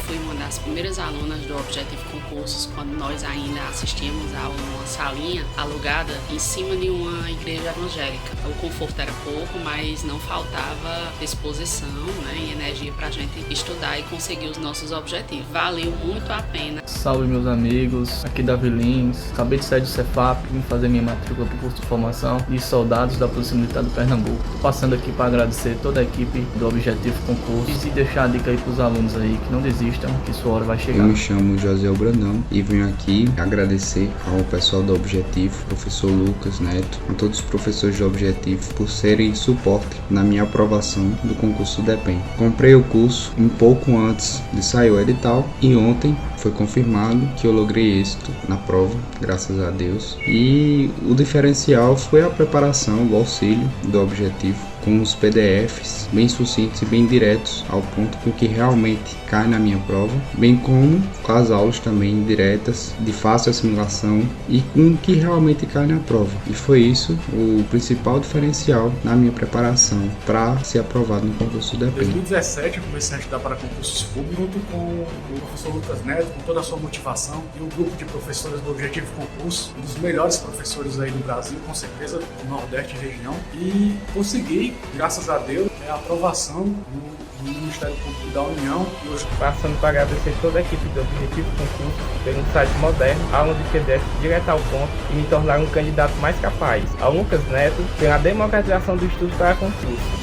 fui uma das primeiras alunas do Objetivo Concursos quando nós ainda assistíamos a uma salinha alugada em cima de uma igreja evangélica. O conforto era pouco, mas não faltava disposição, né, e energia para a gente estudar e conseguir os nossos objetivos. Valeu muito a pena. Salve meus amigos, aqui Davi Lins, acabei de sair do Cefap, vim fazer minha matrícula para o curso de formação de soldados da Polícia Militar do Pernambuco. Tô passando aqui para agradecer toda a equipe do Objetivo Concursos e deixar a dica aí para os alunos aí que não desistam, que sua hora vai chegar. Eu me chamo José Brandão e venho aqui agradecer ao pessoal do Objetivo, professor Lucas Neto, a todos os professores do Objetivo por serem suporte na minha aprovação do concurso do DEPEN. Comprei o curso um pouco antes de sair o edital e ontem foi confirmado que eu logrei êxito na prova, graças a Deus. E o diferencial foi a preparação, o auxílio do Objetivo, com os PDFs bem sucintos e bem diretos ao ponto com que realmente cai na minha prova, bem como com as aulas também diretas, de fácil assimilação e com o que realmente cai na prova. E foi isso o principal diferencial na minha preparação para ser aprovado no concurso do Em DEPEN. 2017 eu comecei a estudar para concursos públicos junto com o professor Lucas Neto, com toda a sua motivação e um grupo de professores do Objetivo Concurso, um dos melhores professores aí do Brasil, com certeza, do Nordeste e região, e consegui, graças a Deus, a aprovação no Ministério Público da União. E hoje, passando para agradecer toda a equipe do Objetivo Concurso pelo site moderno, aula de PDF direto ao ponto e me tornar um candidato mais capaz. Ao Lucas Neto pela democratização do estudo para concurso.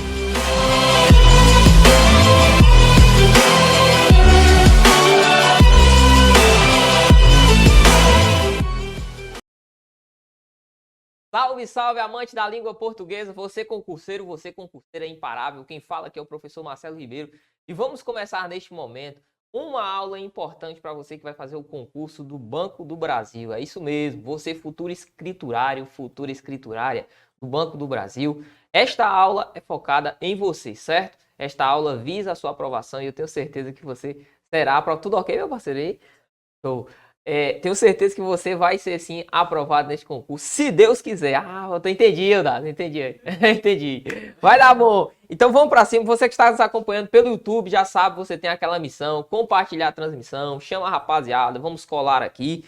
Salve, salve, amante da língua portuguesa, você concurseira imparável. Quem fala aqui é o professor Marcelo Ribeiro. E vamos começar neste momento uma aula importante para você que vai fazer o concurso do Banco do Brasil. É isso mesmo, você futuro escriturário, futura escriturária do Banco do Brasil. Esta aula é focada em você, certo? Esta aula visa a sua aprovação e eu tenho certeza que você será aprovado. Tudo ok, meu parceiro aí? Show. Tenho certeza que você vai ser, sim, aprovado neste concurso, se Deus quiser. Entendi, Eudado, entendi. Entendi. Vai dar bom. Então vamos pra cima. Você que está nos acompanhando pelo YouTube, já sabe, você tem aquela missão, compartilhar a transmissão, chama a rapaziada, vamos colar aqui.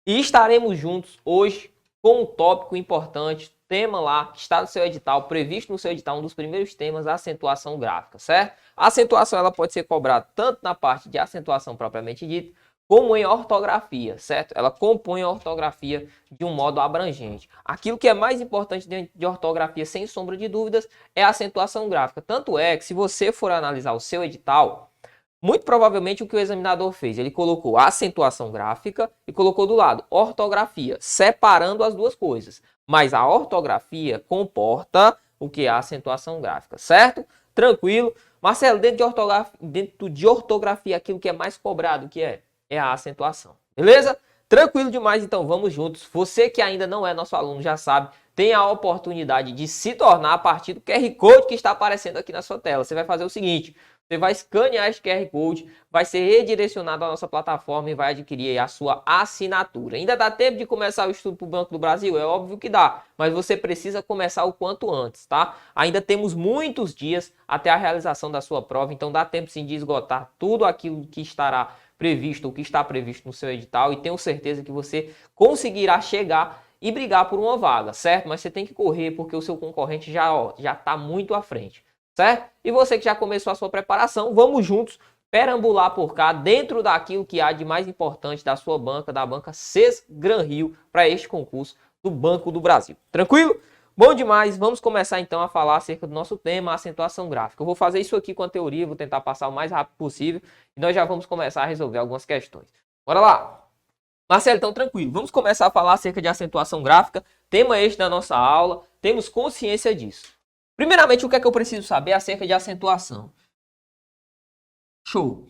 E estaremos juntos hoje com um tópico importante, tema lá, que está no seu edital, previsto no seu edital, um dos primeiros temas, a acentuação gráfica, certo? A acentuação, ela pode ser cobrada tanto na parte de acentuação propriamente dita, como em ortografia, certo? Ela compõe a ortografia de um modo abrangente. Aquilo que é mais importante dentro de ortografia, sem sombra de dúvidas, é a acentuação gráfica. Tanto é que se você for analisar o seu edital, muito provavelmente o que o examinador fez, ele colocou a acentuação gráfica e colocou do lado ortografia, separando as duas coisas. Mas a ortografia comporta o que é a acentuação gráfica, certo? Tranquilo. Marcelo, dentro de ortografia, aquilo que é mais cobrado, o que é? É a acentuação, beleza? Tranquilo demais, então vamos juntos. Você que ainda não é nosso aluno já sabe, tem a oportunidade de se tornar a partir do QR Code que está aparecendo aqui na sua tela. Você vai fazer o seguinte, você vai escanear esse QR Code, vai ser redirecionado à nossa plataforma e vai adquirir a sua assinatura. Ainda dá tempo de começar o estudo para o Banco do Brasil? É óbvio que dá, mas você precisa começar o quanto antes, tá? Ainda temos muitos dias até a realização da sua prova, então dá tempo sim de esgotar tudo aquilo que estará previsto, o que está previsto no seu edital, e tenho certeza que você conseguirá chegar e brigar por uma vaga, certo? Mas você tem que correr porque o seu concorrente já está muito à frente, certo? E você que já começou a sua preparação, vamos juntos perambular por cá dentro daquilo que há de mais importante da sua banca, da banca CES Gran Rio, para este concurso do Banco do Brasil. Tranquilo? Bom demais, vamos começar então a falar acerca do nosso tema, a acentuação gráfica. Eu vou fazer isso aqui com a teoria, vou tentar passar o mais rápido possível e nós já vamos começar a resolver algumas questões. Bora lá! Marcelo, então tranquilo, vamos começar a falar acerca de acentuação gráfica, tema este da nossa aula, temos consciência disso. Primeiramente, o que é que eu preciso saber acerca de acentuação? Show!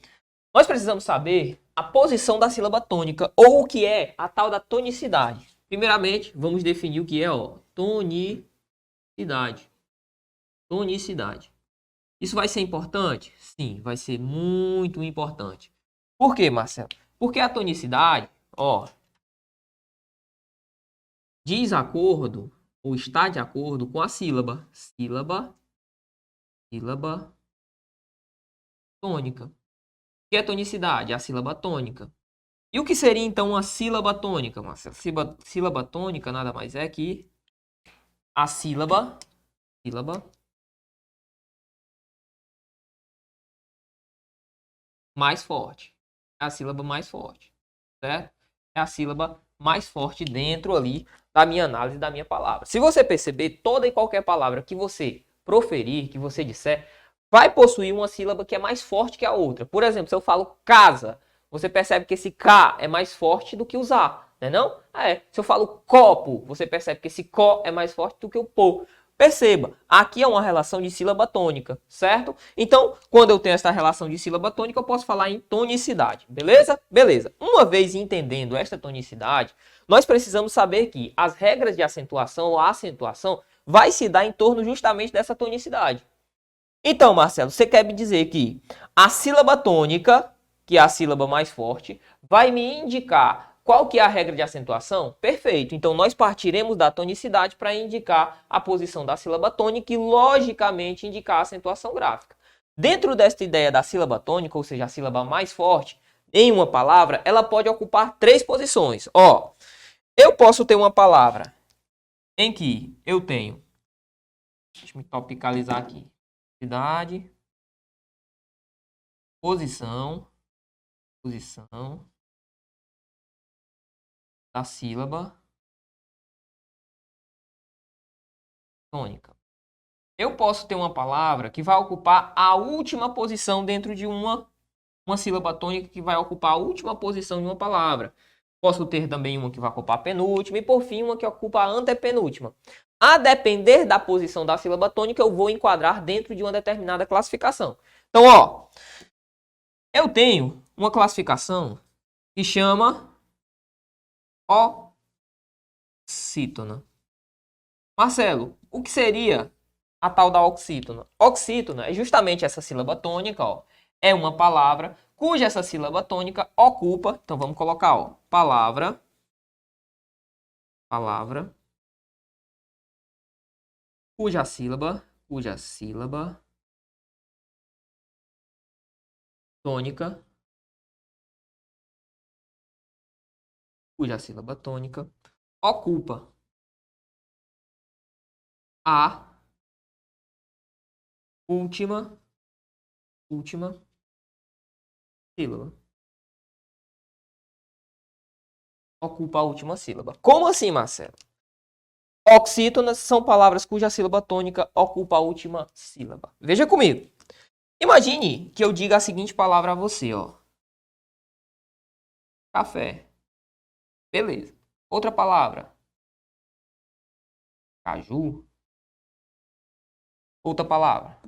Nós precisamos saber a posição da sílaba tônica, ou o que é a tal da tonicidade. Primeiramente, vamos definir o que é, tonicidade. Tonicidade. Isso vai ser importante? Sim, vai ser muito importante. Por quê, Marcelo? Porque a tonicidade, diz acordo, ou está de acordo com a sílaba. Sílaba tônica. que é tonicidade? A sílaba tônica. E o que seria então uma sílaba tônica, Marcelo? Sílaba tônica nada mais é que a sílaba mais forte. É a sílaba mais forte, certo? É a sílaba mais forte dentro ali da minha análise da minha palavra. Se você perceber, toda e qualquer palavra que você proferir, que você disser, vai possuir uma sílaba que é mais forte que a outra. Por exemplo, se eu falo casa, você percebe que esse K é mais forte do que o ZA, não é não? Se eu falo copo, você percebe que esse CO é mais forte do que o PO. Perceba, aqui é uma relação de sílaba tônica, certo? Então, quando eu tenho essa relação de sílaba tônica, eu posso falar em tonicidade, beleza? Beleza. Uma vez entendendo esta tonicidade, nós precisamos saber que as regras de acentuação ou acentuação vai se dar em torno justamente dessa tonicidade. Então, Marcelo, você quer me dizer que a sílaba tônica, que é a sílaba mais forte, vai me indicar qual que é a regra de acentuação? Perfeito. Então, nós partiremos da tonicidade para indicar a posição da sílaba tônica e, logicamente, indicar a acentuação gráfica. Dentro desta ideia da sílaba tônica, ou seja, a sílaba mais forte, em uma palavra, ela pode ocupar 3 posições. Eu posso ter uma palavra em que eu tenho... Deixa eu me topicalizar aqui. Cidade, posição da sílaba tônica. Eu posso ter uma palavra que vai ocupar a última posição dentro de uma sílaba tônica que vai ocupar a última posição de uma palavra. Posso ter também uma que vai ocupar a penúltima e, por fim, uma que ocupa a antepenúltima. A depender da posição da sílaba tônica, eu vou enquadrar dentro de uma determinada classificação. Então, eu tenho uma classificação que chama oxítona. Marcelo, o que seria a tal da oxítona? Oxítona é justamente essa sílaba tônica, é uma palavra cuja essa sílaba tônica ocupa, então vamos colocar, palavra, cuja sílaba tônica, ocupa a última sílaba. Ocupa a última sílaba. Como assim, Marcelo? Oxítonas são palavras cuja sílaba tônica ocupa a última sílaba. Veja comigo. Imagine que eu diga a seguinte palavra a você, café. Beleza. Outra palavra. Caju. Outra palavra.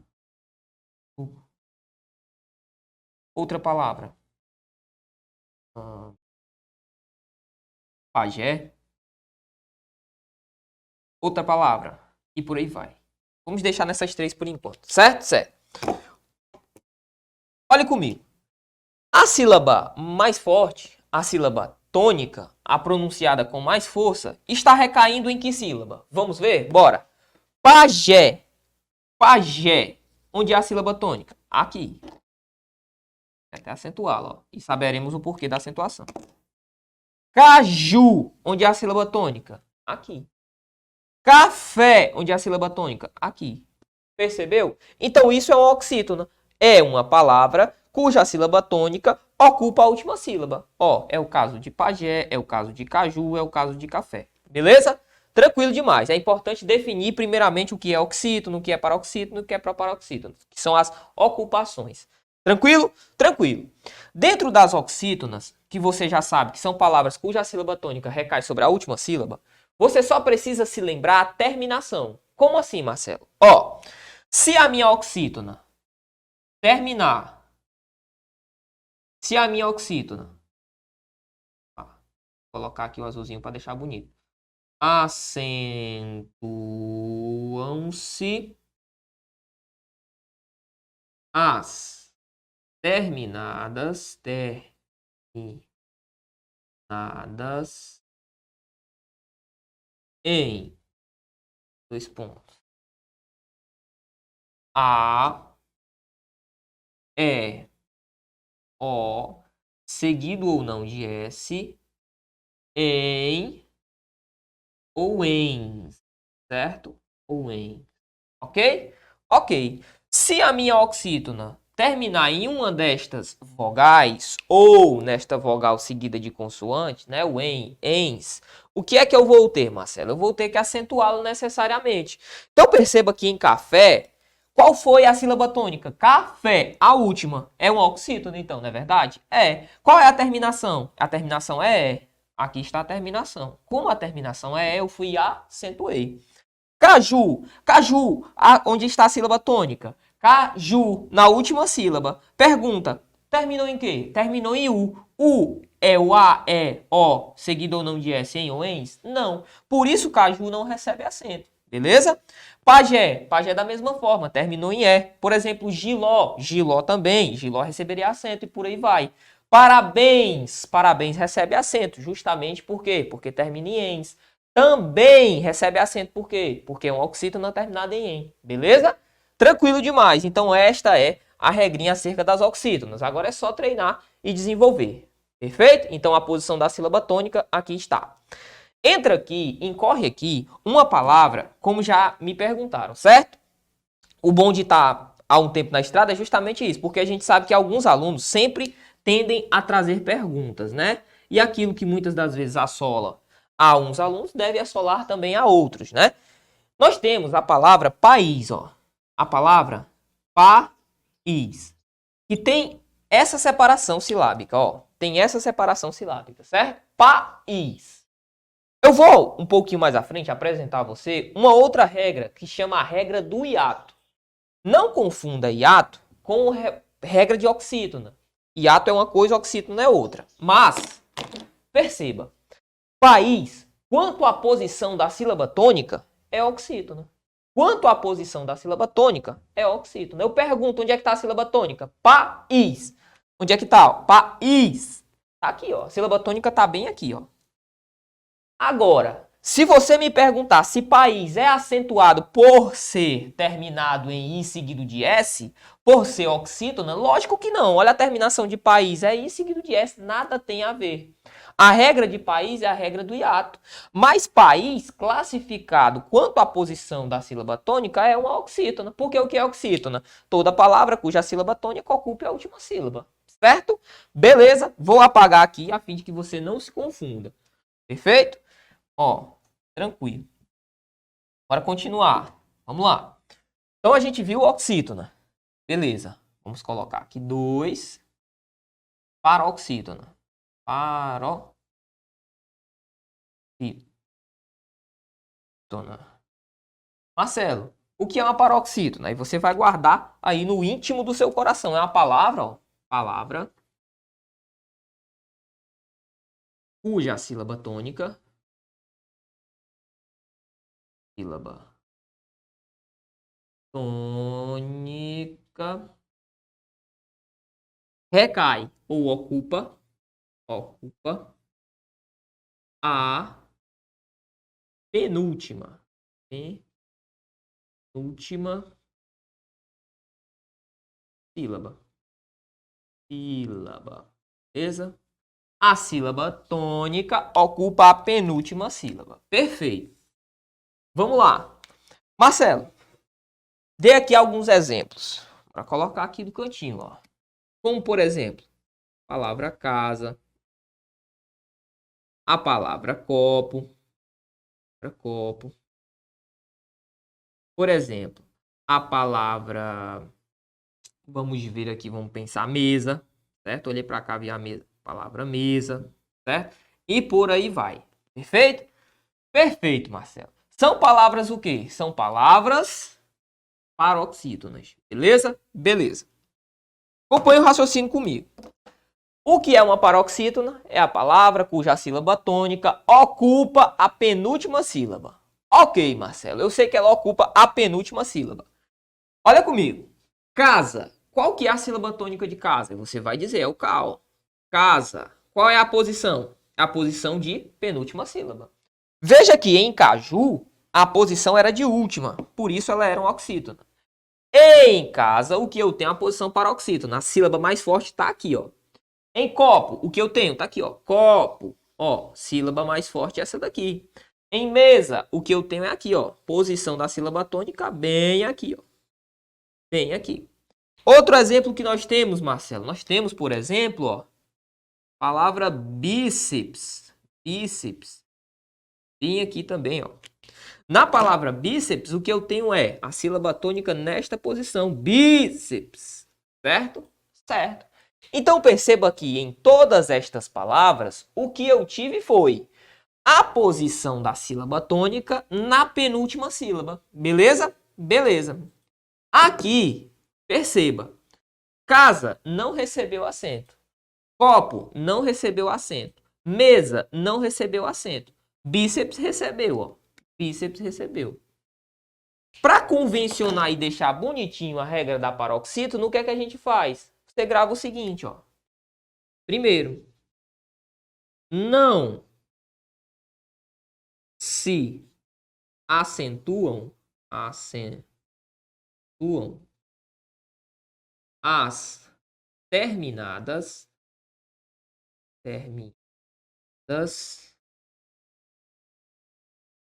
Outra palavra. Pajé. Outra palavra. E por aí vai. Vamos deixar nessas 3 por enquanto. Certo? Certo. Olhe comigo. A sílaba mais forte, a sílaba tônica, a pronunciada com mais força, está recaindo em que sílaba? Vamos ver? Bora. Pajé. Pajé. Onde é a sílaba tônica? Aqui. Até acentuá-la, e saberemos o porquê da acentuação. Caju. Onde é a sílaba tônica? Aqui. Café. Onde é a sílaba tônica? Aqui. Percebeu? Então isso é uma oxítona. É uma palavra cuja sílaba tônica ocupa a última sílaba. É o caso de pajé, é o caso de caju, é o caso de café. Beleza? Tranquilo demais. É importante definir primeiramente o que é oxítono, o que é paroxítono, o que é proparoxítono, que são as ocupações. Tranquilo? Tranquilo. Dentro das oxítonas, que você já sabe que são palavras cuja sílaba tônica recai sobre a última sílaba, você só precisa se lembrar a terminação. Como assim, Marcelo? Se a minha oxítona terminar, vou colocar aqui o azulzinho para deixar bonito. Acentuam-se as terminadas em 2 pontos. A, E, O, seguido ou não de S, em ou ens, certo? Ou em, ok? Ok. Se a minha oxítona terminar em uma destas vogais, ou nesta vogal seguida de consoante, né? O em, ens, o que é que eu vou ter, Marcelo? Eu vou ter que acentuá-lo necessariamente. Então perceba que em café, qual foi a sílaba tônica? Café. A última é uma oxítona, então, não é verdade? É. Qual é a terminação? A terminação é E. Aqui está a terminação. Como a terminação é E, eu fui e acentuei. Caju. Caju. Onde está a sílaba tônica? Caju. Na última sílaba. Pergunta. Terminou em quê? Terminou em U. U é o A, E, O, seguido ou não de S, em ou ens? Não. Por isso, caju não recebe acento. Beleza? Pajé. Pajé da mesma forma. Terminou em E. Por exemplo, giló. Giló também. Giló receberia acento e por aí vai. Parabéns. Parabéns recebe acento. Justamente por quê? Porque termina em ens. Também recebe acento. Por quê? Porque é um oxítona terminada em em. Beleza? Tranquilo demais. Então esta é a regrinha acerca das oxítonas. Agora é só treinar e desenvolver. Perfeito? Então a posição da sílaba tônica aqui está. Entra aqui, incorre aqui uma palavra, como já me perguntaram, certo? O bom de estar há um tempo na estrada é justamente isso, porque a gente sabe que alguns alunos sempre tendem a trazer perguntas, né? E aquilo que muitas das vezes assola a uns alunos deve assolar também a outros, né? Nós temos a palavra país, ó. A palavra país, que tem essa separação silábica, ó. Tem essa separação silábica, certo? País. Eu vou um pouquinho mais à frente apresentar a você uma outra regra que chama a regra do hiato. Não confunda hiato com regra de oxítona. Hiato é uma coisa, oxítona é outra. Mas, perceba, país, quanto à posição da sílaba tônica, é oxítona. Quanto à posição da sílaba tônica, é oxítona. Eu pergunto, onde é que está a sílaba tônica? País. Onde é que está? País. Está aqui, ó. A sílaba tônica está bem aqui, ó. Agora, se você me perguntar se país é acentuado por ser terminado em I seguido de S, por ser oxítona, lógico que não. Olha a terminação de país, é I seguido de S, nada tem a ver. A regra de país é a regra do hiato. Mas país, classificado quanto à posição da sílaba tônica, é uma oxítona. Porque o que é oxítona? Toda palavra cuja sílaba tônica ocupe a última sílaba. Certo? Beleza? Vou apagar aqui a fim de que você não se confunda. Perfeito? Ó, tranquilo. Bora continuar. Vamos lá. Então a gente viu oxítona. Beleza. Vamos colocar aqui 2 paroxítona. Paroxítona. Marcelo, o que é uma paroxítona? Aí você vai guardar aí no íntimo do seu coração. É uma palavra, ó. Palavra cuja sílaba tônica. Sílaba tônica recai ou ocupa a penúltima sílaba. Beleza? A sílaba tônica ocupa a penúltima sílaba. Perfeito. Vamos lá. Marcelo, dê aqui alguns exemplos para colocar aqui do cantinho, ó. Como, por exemplo, a palavra casa, a palavra copo. Por exemplo, a palavra, vamos ver aqui, vamos pensar mesa, certo? Olhei para cá, vi a mesa, palavra mesa, certo? E por aí vai. Perfeito? Perfeito, Marcelo. São palavras o quê? São palavras paroxítonas. Beleza? Beleza. Acompanhe o raciocínio comigo. O que é uma paroxítona? É a palavra cuja sílaba tônica ocupa a penúltima sílaba. Ok, Marcelo, eu sei que ela ocupa a penúltima sílaba. Olha comigo. Casa. Qual que é a sílaba tônica de casa? Você vai dizer, é o cal. Casa. Qual é a posição? A posição de penúltima sílaba. Veja que em caju, a posição era de última, por isso ela era uma oxítona. Em casa, o que eu tenho? A posição paroxítona. A sílaba mais forte está aqui, ó. Em copo, o que eu tenho? Tá aqui, ó. Copo. Ó, sílaba mais forte é essa daqui. Em mesa, o que eu tenho é aqui, ó. Posição da sílaba tônica bem aqui, ó. Bem aqui. Outro exemplo que nós temos, Marcelo. Nós temos, por exemplo, ó. Palavra bíceps. Bíceps. Bem aqui também, ó. Na palavra bíceps, o que eu tenho é a sílaba tônica nesta posição. Bíceps. Certo? Certo. Então, perceba que em todas estas palavras, o que eu tive foi a posição da sílaba tônica na penúltima sílaba. Beleza? Beleza. Aqui, perceba. Casa não recebeu acento. Copo não recebeu acento. Mesa não recebeu acento. Bíceps recebeu, ó. Bíceps recebeu. Para convencionar e deixar bonitinho a regra da paroxítona, o que é que a gente faz? Você grava o seguinte, ó. Primeiro, não se acentuam as terminadas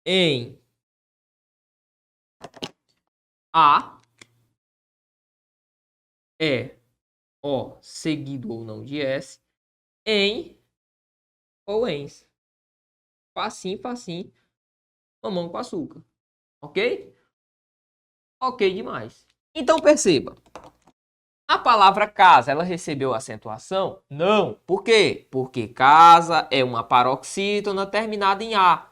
em a, é, o, seguido ou não de s, em ou ens. Facinho, facinho. Mamão com açúcar. Ok? Ok demais. Então perceba. A palavra casa, ela recebeu acentuação? Não. Por quê? Porque casa é uma paroxítona terminada em A.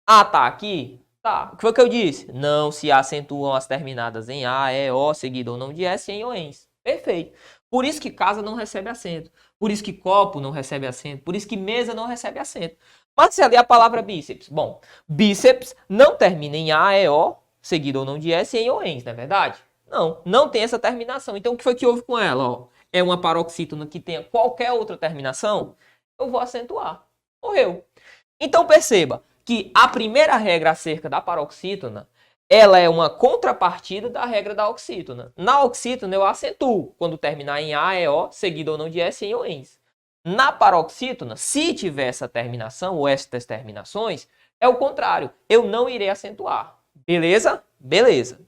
A tá aqui? Tá. O que foi que eu disse? Não se acentuam as terminadas em A, E, O, seguido ou não de S, em ou ens. Perfeito. Por isso que casa não recebe acento. Por isso que copo não recebe acento. Por isso que mesa não recebe acento. Marcelo, e a palavra bíceps? Bom, bíceps não termina em A, E, O, seguido ou não de S, em ou ens, não é verdade? Não, não tem essa terminação. Então, o que foi que houve com ela? Ó, é uma paroxítona que tenha qualquer outra terminação, eu vou acentuar. Morreu. Então, perceba que a primeira regra acerca da paroxítona, ela é uma contrapartida da regra da oxítona. Na oxítona, eu acentuo quando terminar em A, E, O, seguido ou não de S, em ou ens. Na paroxítona, se tiver essa terminação ou estas terminações, é o contrário. Eu não irei acentuar. Beleza? Beleza.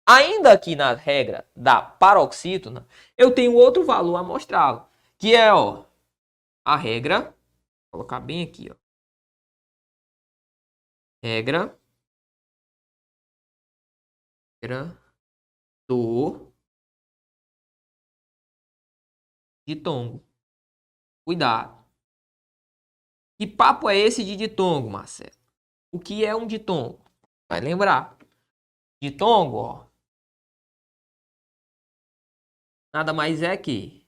Ainda aqui na regra da paroxítona, eu tenho outro valor a mostrá-lo, que é, ó, a regra, vou colocar bem aqui, ó. Regra do ditongo. Cuidado. Que papo é esse de ditongo, Marcelo? O que é um ditongo? Vai lembrar. Ditongo, ó, nada mais é que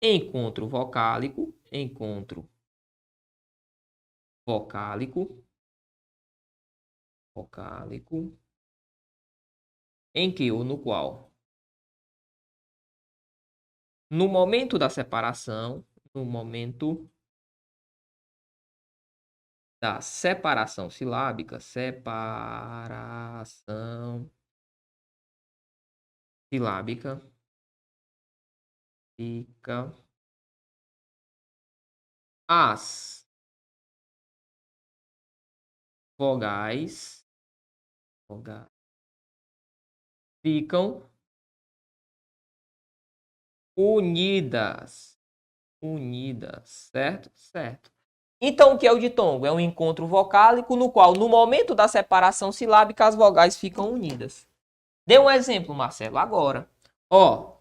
encontro vocálico, em que ou no qual, no momento da separação silábica, fica as vogais ficam unidas, certo? Certo. Então, o que é o ditongo? É um encontro vocálico no qual, no momento da separação silábica, as vogais ficam unidas. Dê um exemplo, Marcelo, agora. Ó,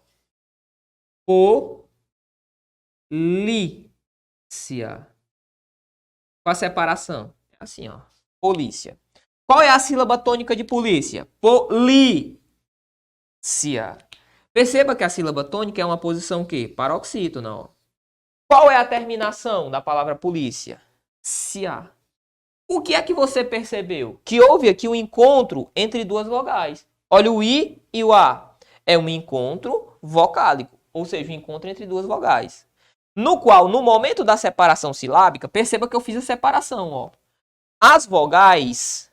polícia. Com a separação. É assim, ó. Polícia. Qual é a sílaba tônica de polícia? Polícia. Perceba que a sílaba tônica é uma posição o quê? Paroxítona, ó. Qual é a terminação da palavra polícia? Cia. O que é que você percebeu? Que houve aqui um encontro entre duas vogais. Olha o I e o A. É um encontro vocálico, ou seja, um encontro entre duas vogais. No qual, no momento da separação silábica, perceba que eu fiz a separação, ó. As vogais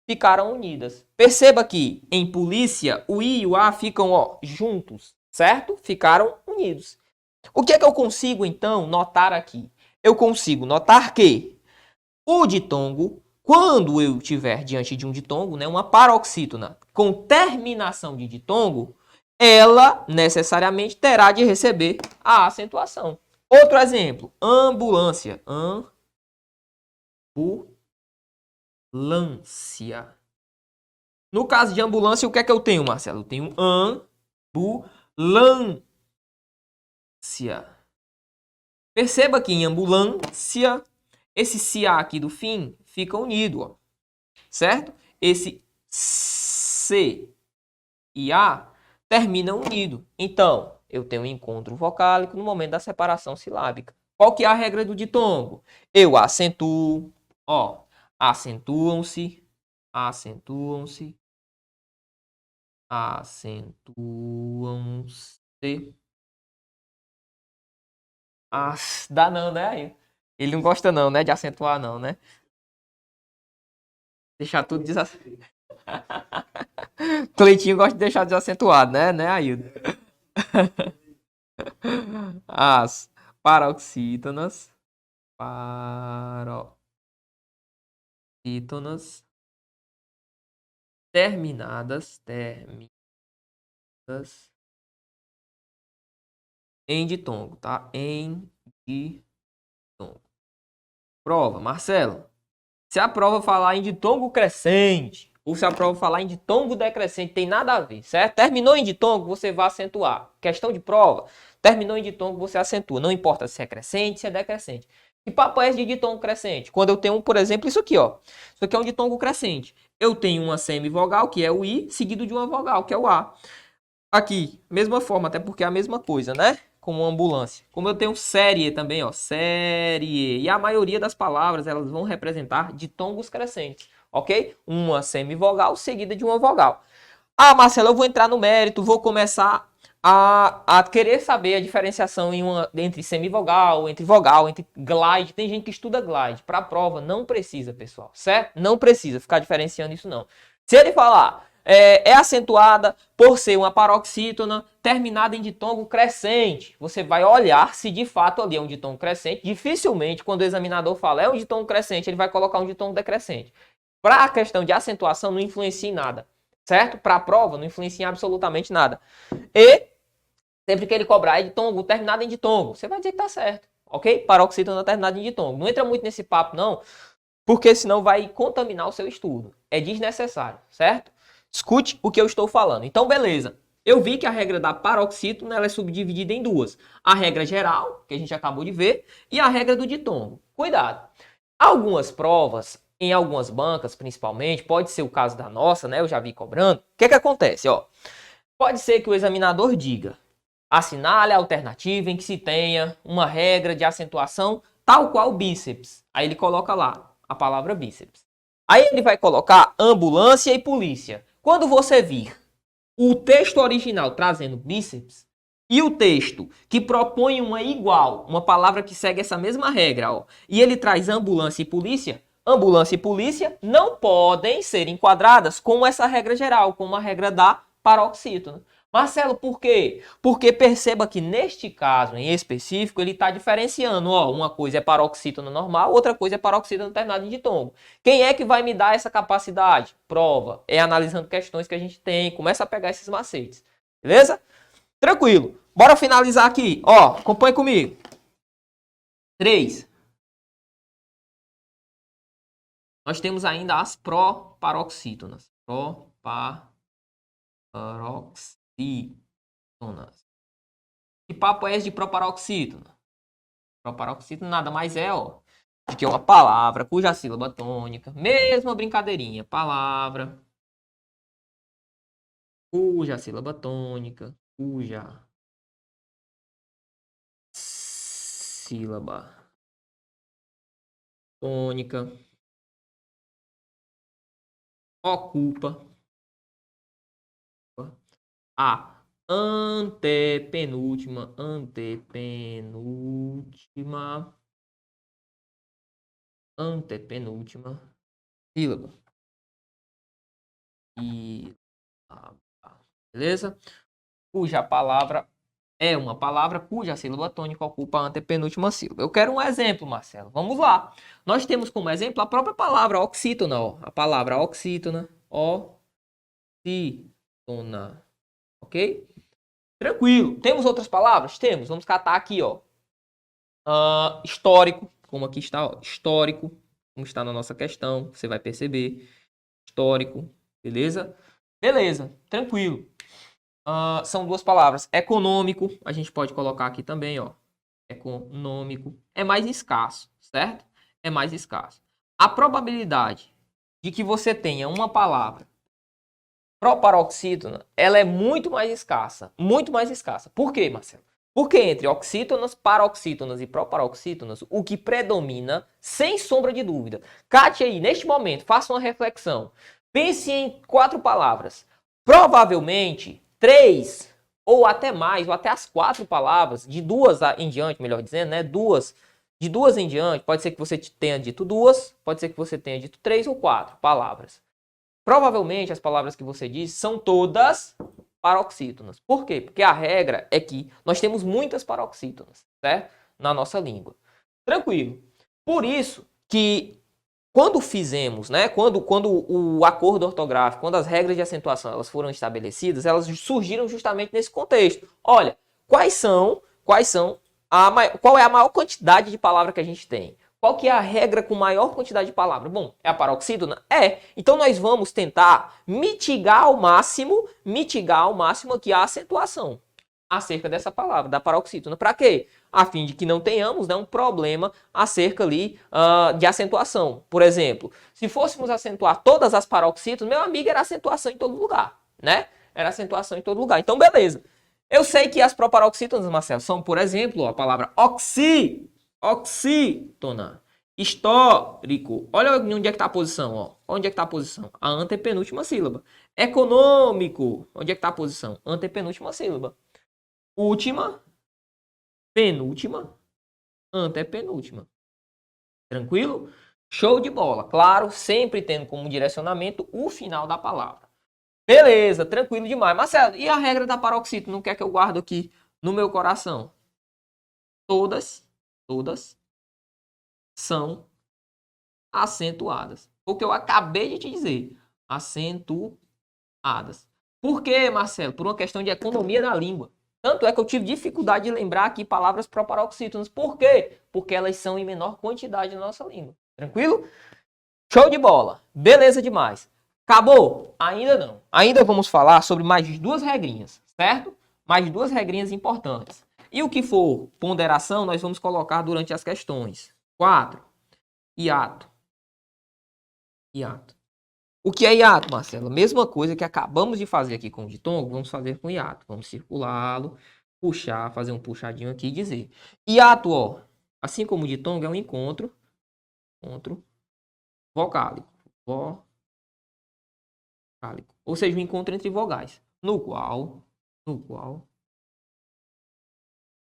ficaram unidas. Perceba que em polícia, o I e o A ficam, ó, juntos, certo? Ficaram unidos. O que é que eu consigo, então, notar aqui? Eu consigo notar que o ditongo, quando eu estiver diante de um ditongo, né, uma paroxítona com terminação de ditongo, ela necessariamente terá de receber a acentuação. Outro exemplo, ambulância. Ambulância. No caso de ambulância, o que é que eu tenho, Marcelo? Eu tenho ambulância. Perceba que em ambulância, esse CA aqui do fim fica unido, ó, certo? Esse C e A terminam unido. Então, eu tenho um encontro vocálico no momento da separação silábica. Qual que é a regra do ditongo? Eu acentuo, ó, acentuam-se, acentuam-se, acentuam-se. Dá não, né? Aí? Ele não gosta não, né? De acentuar não, né? Deixar tudo desacentuado. Cleitinho gosta de deixar desacentuado, né? Né, Ailton? As paroxítonas. Paroxítonas. Terminadas. Em ditongo, tá? Em ditongo. Prova, Marcelo. Se a prova falar em ditongo crescente, ou se a prova falar em ditongo decrescente, tem nada a ver, certo? Terminou em ditongo, você vai acentuar. Questão de prova, terminou em ditongo, você acentua. Não importa se é crescente, se é decrescente. Que papo é esse de ditongo crescente? Quando eu tenho, por exemplo, isso aqui, ó. Isso aqui é um ditongo crescente. Eu tenho uma semivogal, que é o I, seguido de uma vogal, que é o A. Aqui, mesma forma, até porque é a mesma coisa, né? Como ambulância. Como eu tenho série também, ó, série. E a maioria das palavras, elas vão representar ditongos crescentes, ok? Uma semivogal seguida de uma vogal. Ah, Marcelo, eu vou entrar no mérito, vou começar a querer saber a diferenciação entre semivogal, entre vogal, entre glide. Tem gente que estuda glide. Para a prova, não precisa, pessoal, certo? Não precisa ficar diferenciando isso, não. Se ele falar é acentuada por ser uma paroxítona terminada em ditongo crescente, você vai olhar se de fato ali é um ditongo crescente. Dificilmente, quando o examinador fala é um ditongo crescente, ele vai colocar um ditongo decrescente. Para a questão de acentuação, não influencia em nada, certo? Para a prova, não influencia em absolutamente nada. E sempre que ele cobrar é ditongo terminado em ditongo, você vai dizer que tá certo, ok? Paroxítona terminada em ditongo. Não entra muito nesse papo, não, porque senão vai contaminar o seu estudo. É desnecessário, certo? Escute o que eu estou falando. Então, beleza. Eu vi que a regra da paroxítona ela é subdividida em duas. A regra geral, que a gente acabou de ver, e a regra do ditongo. Cuidado. Algumas provas, em algumas bancas principalmente, pode ser o caso da nossa, né? Eu já vi cobrando. O que acontece? Ó, pode ser que o examinador diga: assinale a alternativa em que se tenha uma regra de acentuação tal qual bíceps. Aí ele coloca lá a palavra bíceps. Aí ele vai colocar ambulância e polícia. Quando você vir o texto original trazendo bíceps e o texto que propõe uma igual, uma palavra que segue essa mesma regra, ó, e ele traz ambulância e polícia não podem ser enquadradas com essa regra geral, com uma regra da paroxítona. Marcelo, por quê? Porque perceba que neste caso em específico ele está diferenciando, ó, uma coisa é paroxítona normal, outra coisa é paroxítona terminada em ditongo. Quem é que vai me dar essa capacidade? Prova. É analisando questões que a gente tem, começa a pegar esses macetes. Beleza? Tranquilo. Bora finalizar aqui. Ó, acompanhe comigo. 3. Nós temos ainda as proparoxítonas. Proparoxítonas. Que papo é esse de proparoxítona? Proparoxítona nada mais é, ó, de que uma palavra cuja sílaba tônica, mesma brincadeirinha, palavra cuja sílaba tônica, cuja sílaba tônica ocupa a antepenúltima sílaba. Beleza? Cuja palavra é uma palavra cuja sílaba tônica ocupa a antepenúltima sílaba. Eu quero um exemplo, Marcelo. Vamos lá. Nós temos como exemplo a própria palavra oxítona, ó. A palavra oxítona, oxítona, ok? Tranquilo. Temos outras palavras? Temos. Vamos catar aqui, ó. Histórico, como aqui está, ó. Histórico, como está na nossa questão, você vai perceber. Histórico, beleza? Beleza, tranquilo. São duas palavras. Econômico, a gente pode colocar aqui também, ó. Econômico. É mais escasso, certo? É mais escasso. A probabilidade de que você tenha uma palavra proparoxítona, ela é muito mais escassa. Muito mais escassa. Por quê, Marcelo? Porque entre oxítonas, paroxítonas e proparoxítonas, o que predomina, sem sombra de dúvida. Cate aí, neste momento, faça uma reflexão. Pense em 4 palavras. Provavelmente, 3 ou até mais, ou até as 4 palavras, de 2 em diante, melhor dizendo, né? De 2 em diante, pode ser que você tenha dito 2, pode ser que você tenha dito 3 ou 4 palavras. Provavelmente as palavras que você diz são todas paroxítonas. Por quê? Porque a regra é que nós temos muitas paroxítonas, certo? Na nossa língua. Tranquilo. Por isso que quando fizemos, né, quando o acordo ortográfico, quando as regras de acentuação elas foram estabelecidas, elas surgiram justamente nesse contexto. Olha, qual é a maior quantidade de palavras que a gente tem? Qual que é a regra com maior quantidade de palavras? Bom, é a paroxítona? É. Então nós vamos tentar mitigar ao máximo aqui a acentuação acerca dessa palavra, da paroxítona. Para quê? A fim de que não tenhamos, né, um problema acerca ali de acentuação. Por exemplo, se fôssemos acentuar todas as paroxítonas, meu amigo, era acentuação em todo lugar, né? Era acentuação em todo lugar. Então, beleza. Eu sei que as proparoxítonas, Marcelo, são, por exemplo, a palavra oxítona. Histórico. Olha onde é que está a posição, ó. Onde é que está a posição? A antepenúltima sílaba. Econômico. Onde é que está a posição? Antepenúltima sílaba. Última, penúltima, antepenúltima. Tranquilo? Show de bola. Claro, sempre tendo como direcionamento o final da palavra. Beleza, tranquilo demais. Marcelo, e a regra da paroxítona? Não quer que eu guardo aqui no meu coração? Todas são acentuadas. O que eu acabei de te dizer. Acentuadas. Por quê, Marcelo? Por uma questão de economia da língua. Tanto é que eu tive dificuldade de lembrar aqui palavras proparoxítonas. Por quê? Porque elas são em menor quantidade na nossa língua. Tranquilo? Show de bola. Beleza demais. Acabou? Ainda não. Ainda vamos falar sobre mais 2 regrinhas, certo? Mais 2 regrinhas importantes. E o que for ponderação, nós vamos colocar durante as questões. 4. Hiato. Hiato. O que é hiato, Marcelo? Mesma coisa que acabamos de fazer aqui com o ditongo, vamos fazer com hiato. Vamos circulá-lo, puxar, fazer um puxadinho aqui e dizer. Hiato, ó, assim como o ditongo, é um encontro vocálico. Ou seja, um encontro entre vogais. No qual,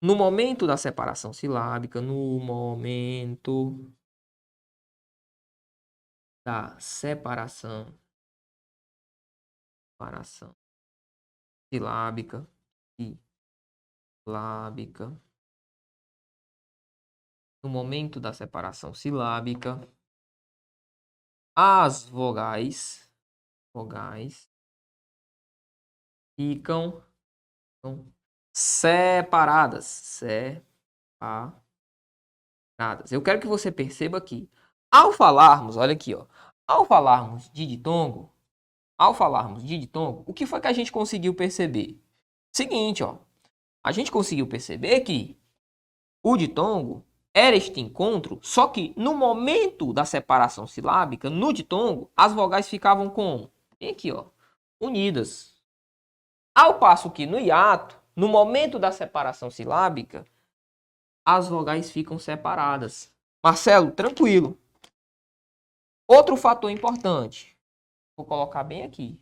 no momento da separação silábica, no momento da separação silábica, no momento da separação silábica, as vogais ficam separadas. Eu quero que você perceba que, ao falarmos, olha aqui, ó, ao falarmos de ditongo, o que foi que a gente conseguiu perceber? Seguinte, ó, a gente conseguiu perceber que o ditongo era este encontro, só que no momento da separação silábica, no ditongo, as vogais ficavam como? Bem aqui, ó, unidas. Ao passo que no hiato, no momento da separação silábica, as vogais ficam separadas. Marcelo, tranquilo. Outro fator importante, vou colocar bem aqui.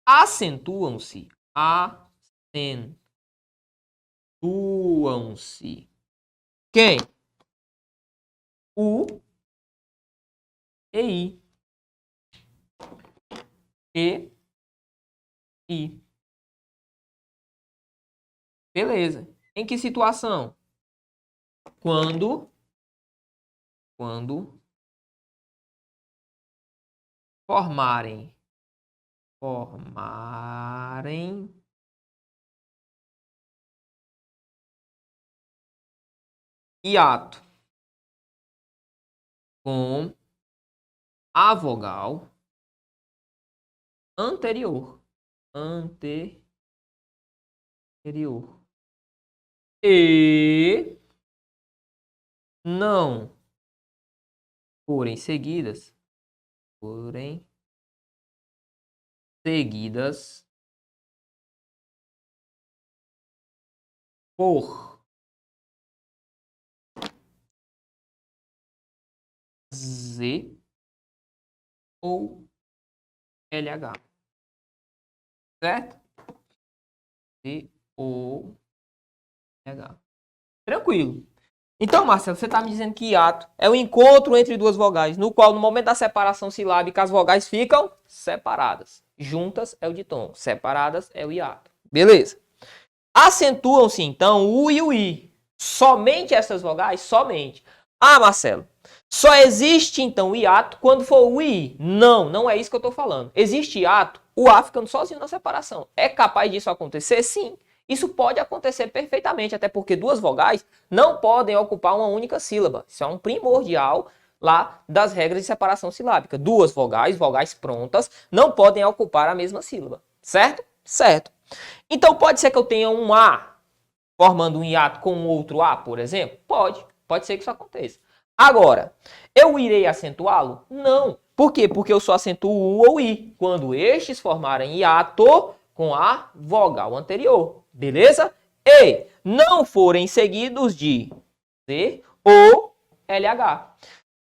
Acentuam-se. Quem? U e I. E I. Beleza. Em que situação? Quando formarem hiato com a vogal anterior e não forem seguidas por Z ou LH, certo? Z ou LH. Tranquilo. Então, Marcelo, você está me dizendo que hiato é o encontro entre duas vogais, no qual, no momento da separação silábica, as vogais ficam separadas. Juntas é o ditongo, separadas é o hiato. Beleza. Acentuam-se, então, o U e o I. Somente essas vogais? Somente. Ah, Marcelo, só existe, então, o hiato quando for o I. Não, não é isso que eu estou falando. Existe hiato, o A ficando sozinho na separação. É capaz disso acontecer? Sim. Isso pode acontecer perfeitamente, até porque duas vogais não podem ocupar uma única sílaba. Isso é um primordial lá das regras de separação silábica. Duas vogais prontas, não podem ocupar a mesma sílaba. Certo? Certo. Então pode ser que eu tenha um A formando um hiato com um outro A, por exemplo? Pode ser que isso aconteça. Agora, eu irei acentuá-lo? Não. Por quê? Porque eu só acentuo U ou I quando estes formarem hiato com a vogal anterior. Beleza? E não forem seguidos de C ou LH.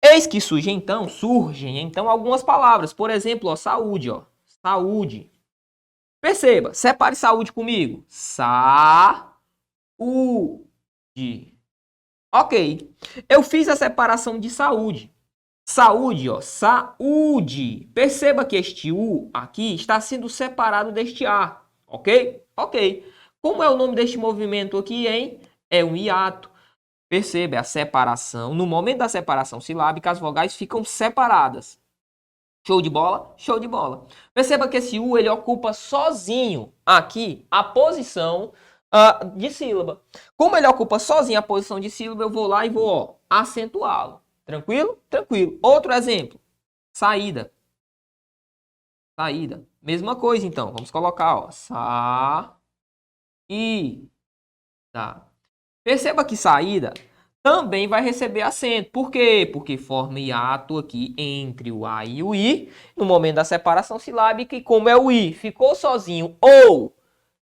Eis que surgem então algumas palavras. Por exemplo, ó, saúde, ó. Saúde. Perceba, separe saúde comigo. Saúde. Ok. Eu fiz a separação de saúde. Saúde, ó. Saúde. Perceba que este U aqui está sendo separado deste A. Ok? Ok. Como é o nome deste movimento aqui, hein? É um hiato. Perceba a separação. No momento da separação silábica, as vogais ficam separadas. Show de bola? Show de bola. Perceba que esse U ele ocupa sozinho aqui a posição de sílaba. Como ele ocupa sozinho a posição de sílaba, eu vou lá e vou acentuá-lo. Tranquilo? Tranquilo. Outro exemplo. Saída. Saída. Mesma coisa, então. Vamos colocar, ó. Saída. Perceba que saída também vai receber acento. Por quê? Porque forma hiato aqui entre o A e o I no momento da separação silábica. E como é o I ficou sozinho ou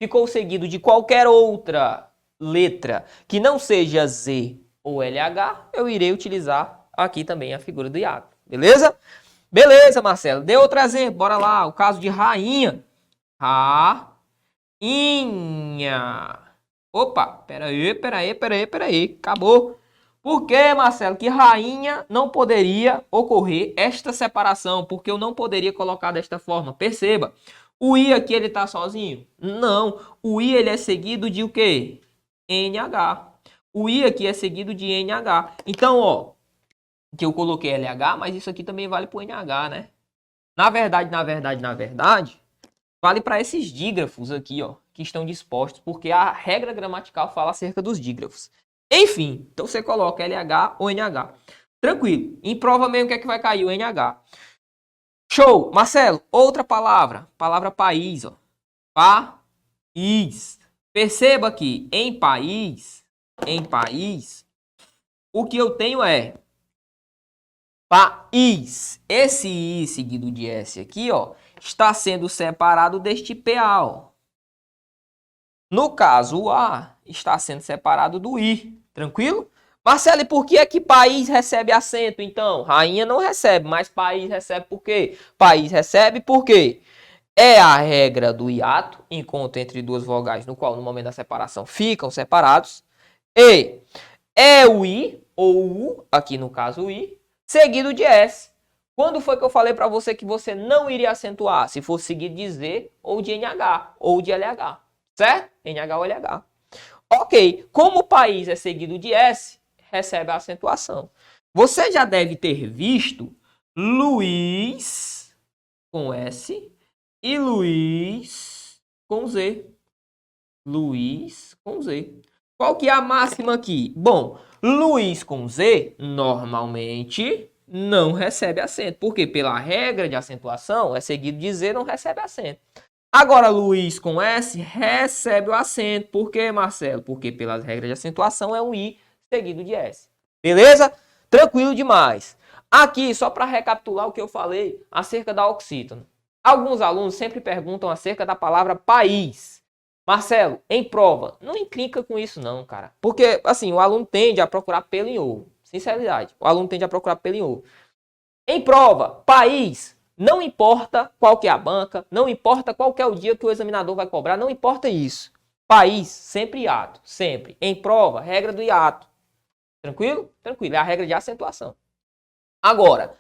ficou seguido de qualquer outra letra que não seja Z ou LH, eu irei utilizar aqui também a figura do hiato. Beleza? Beleza, Marcelo. Dê outro exemplo. Bora lá. O caso de rainha. Rainha. Opa, peraí. Acabou. Por que, Marcelo, que rainha não poderia ocorrer esta separação? Porque eu não poderia colocar desta forma. Perceba. O I aqui, ele tá sozinho? Não. O I, ele é seguido de o quê? NH. O I aqui é seguido de NH. Então, ó, que eu coloquei LH, mas isso aqui também vale para o NH, né? Na verdade, vale para esses dígrafos aqui, ó, que estão dispostos, porque a regra gramatical fala acerca dos dígrafos. Enfim, então você coloca LH ou NH. Tranquilo. Em prova mesmo, o que é que vai cair? O NH. Show! Marcelo, outra palavra. Palavra país, ó. País. Perceba que em país, o que eu tenho é país. Esse I seguido de S aqui, ó, está sendo separado deste PA, ó. No caso, o A está sendo separado do I. Tranquilo? Marcelo, e por que é que país recebe acento, então? Rainha não recebe, mas país recebe por quê? País recebe por quê? É a regra do hiato, encontro entre duas vogais, no qual, no momento da separação, ficam separados. E é o I, ou U, aqui no caso o I, seguido de S. Quando foi que eu falei para você que você não iria acentuar? Se for seguido de Z ou de NH ou de LH. Certo? NH ou LH. Ok, como o país é seguido de S, recebe a acentuação. Você já deve ter visto Luiz com S e Luiz com Z. Luiz com Z. Qual que é a máxima aqui? Bom, Luiz com Z normalmente não recebe acento. Porque pela regra de acentuação é seguido de Z, não recebe acento. Agora, Luiz com S recebe o acento. Por quê, Marcelo? Porque pelas regras de acentuação é um I seguido de S. Beleza? Tranquilo demais. Aqui, só para recapitular o que eu falei acerca da oxítona. Alguns alunos sempre perguntam acerca da palavra país. Marcelo, em prova, não encrenca com isso não, cara. Porque, assim, o aluno tende a procurar pelo em ovo. Sinceridade, o aluno tende a procurar pelo em ovo. Em prova, país, não importa qual que é a banca, não importa qual que é o dia que o examinador vai cobrar, não importa isso. País, sempre hiato, sempre. Em prova, regra do hiato. Tranquilo? Tranquilo, é a regra de acentuação. Agora,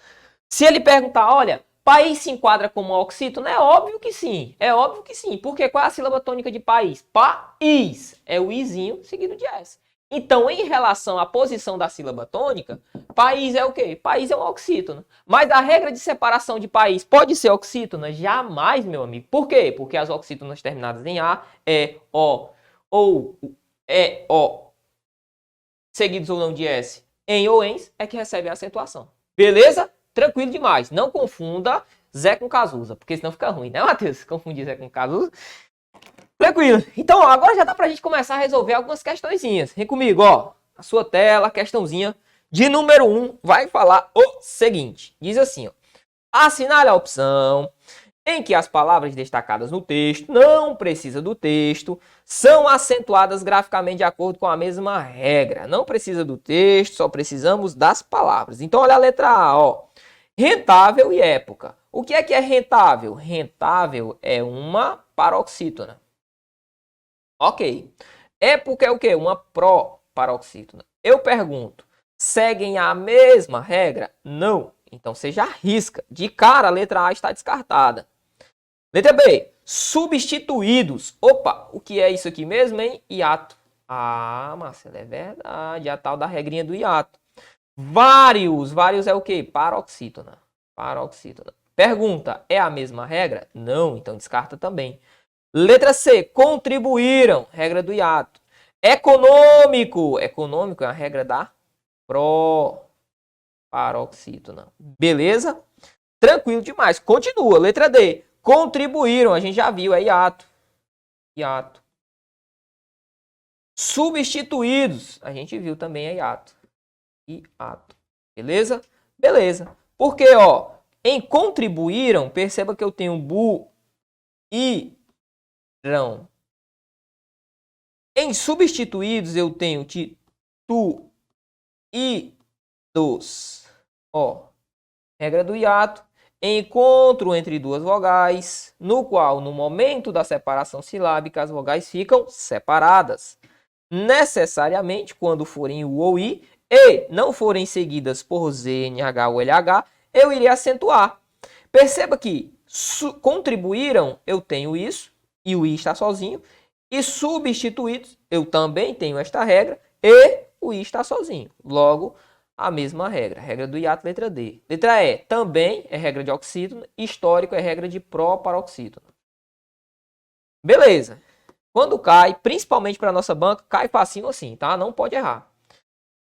se ele perguntar, olha, país se enquadra como oxítono? É óbvio que sim, é óbvio que sim. Porque qual é a sílaba tônica de país? País, é o izinho seguido de S. Então, em relação à posição da sílaba tônica, país é o quê? País é um oxítono. Mas a regra de separação de país pode ser oxítona? Jamais, meu amigo. Por quê? Porque as oxítonas terminadas em A, E, O ou E, O, seguidos ou não de S, em ou ens, é que recebe a acentuação. Beleza? Tranquilo demais. Não confunda Zé com Cazuza, porque senão fica ruim, né, Matheus? Confundir Zé com Cazuza. Tranquilo. Então, ó, agora já dá pra gente começar a resolver algumas questõezinhas. Vem comigo, ó. A sua tela, questãozinha de número 1 vai falar o seguinte. Diz assim, ó. Assinale a opção em que as palavras destacadas no texto, não precisa do texto, são acentuadas graficamente de acordo com a mesma regra. Não precisa do texto, só precisamos das palavras. Então, olha a letra A, ó. Rentável e época. O que é rentável? Rentável é uma paroxítona. Ok. Época é o quê? Uma proparoxítona. Eu pergunto, seguem a mesma regra? Não. Então você já arrisca. De cara, a letra A está descartada. Letra B. Substituídos. Opa, o que é isso aqui mesmo, hein? Hiato. Ah, Marcelo, é verdade. A tal da regrinha do hiato. Vários. Vários é o quê? Paroxítona. Paroxítona. Pergunta, é a mesma regra? Não, então descarta também. Letra C. Contribuíram. Regra do hiato. Econômico. Econômico é a regra da proparoxítona. Beleza? Tranquilo demais. Continua. Letra D. Contribuíram. A gente já viu. É hiato. Hiato. Substituídos. A gente viu também. É hiato. Hiato. Beleza? Beleza. Porque, ó, em contribuíram, perceba que eu tenho bu e rão. Em substituídos, eu tenho tu e dos. Ó, regra do hiato. Encontro entre duas vogais, no qual, no momento da separação silábica, as vogais ficam separadas. Necessariamente, quando forem o ou i e não forem seguidas por z, nh ou lh, eu irei acentuar. Perceba que contribuíram, eu tenho isso, e o i está sozinho. E substituídos, eu também tenho esta regra, e o i está sozinho. Logo, a mesma regra. Regra do hiato, letra D. Letra E, também é regra de oxítona. Histórico é regra de proparoxítona. Beleza. Quando cai, principalmente para a nossa banca, cai facinho assim, tá? Não pode errar.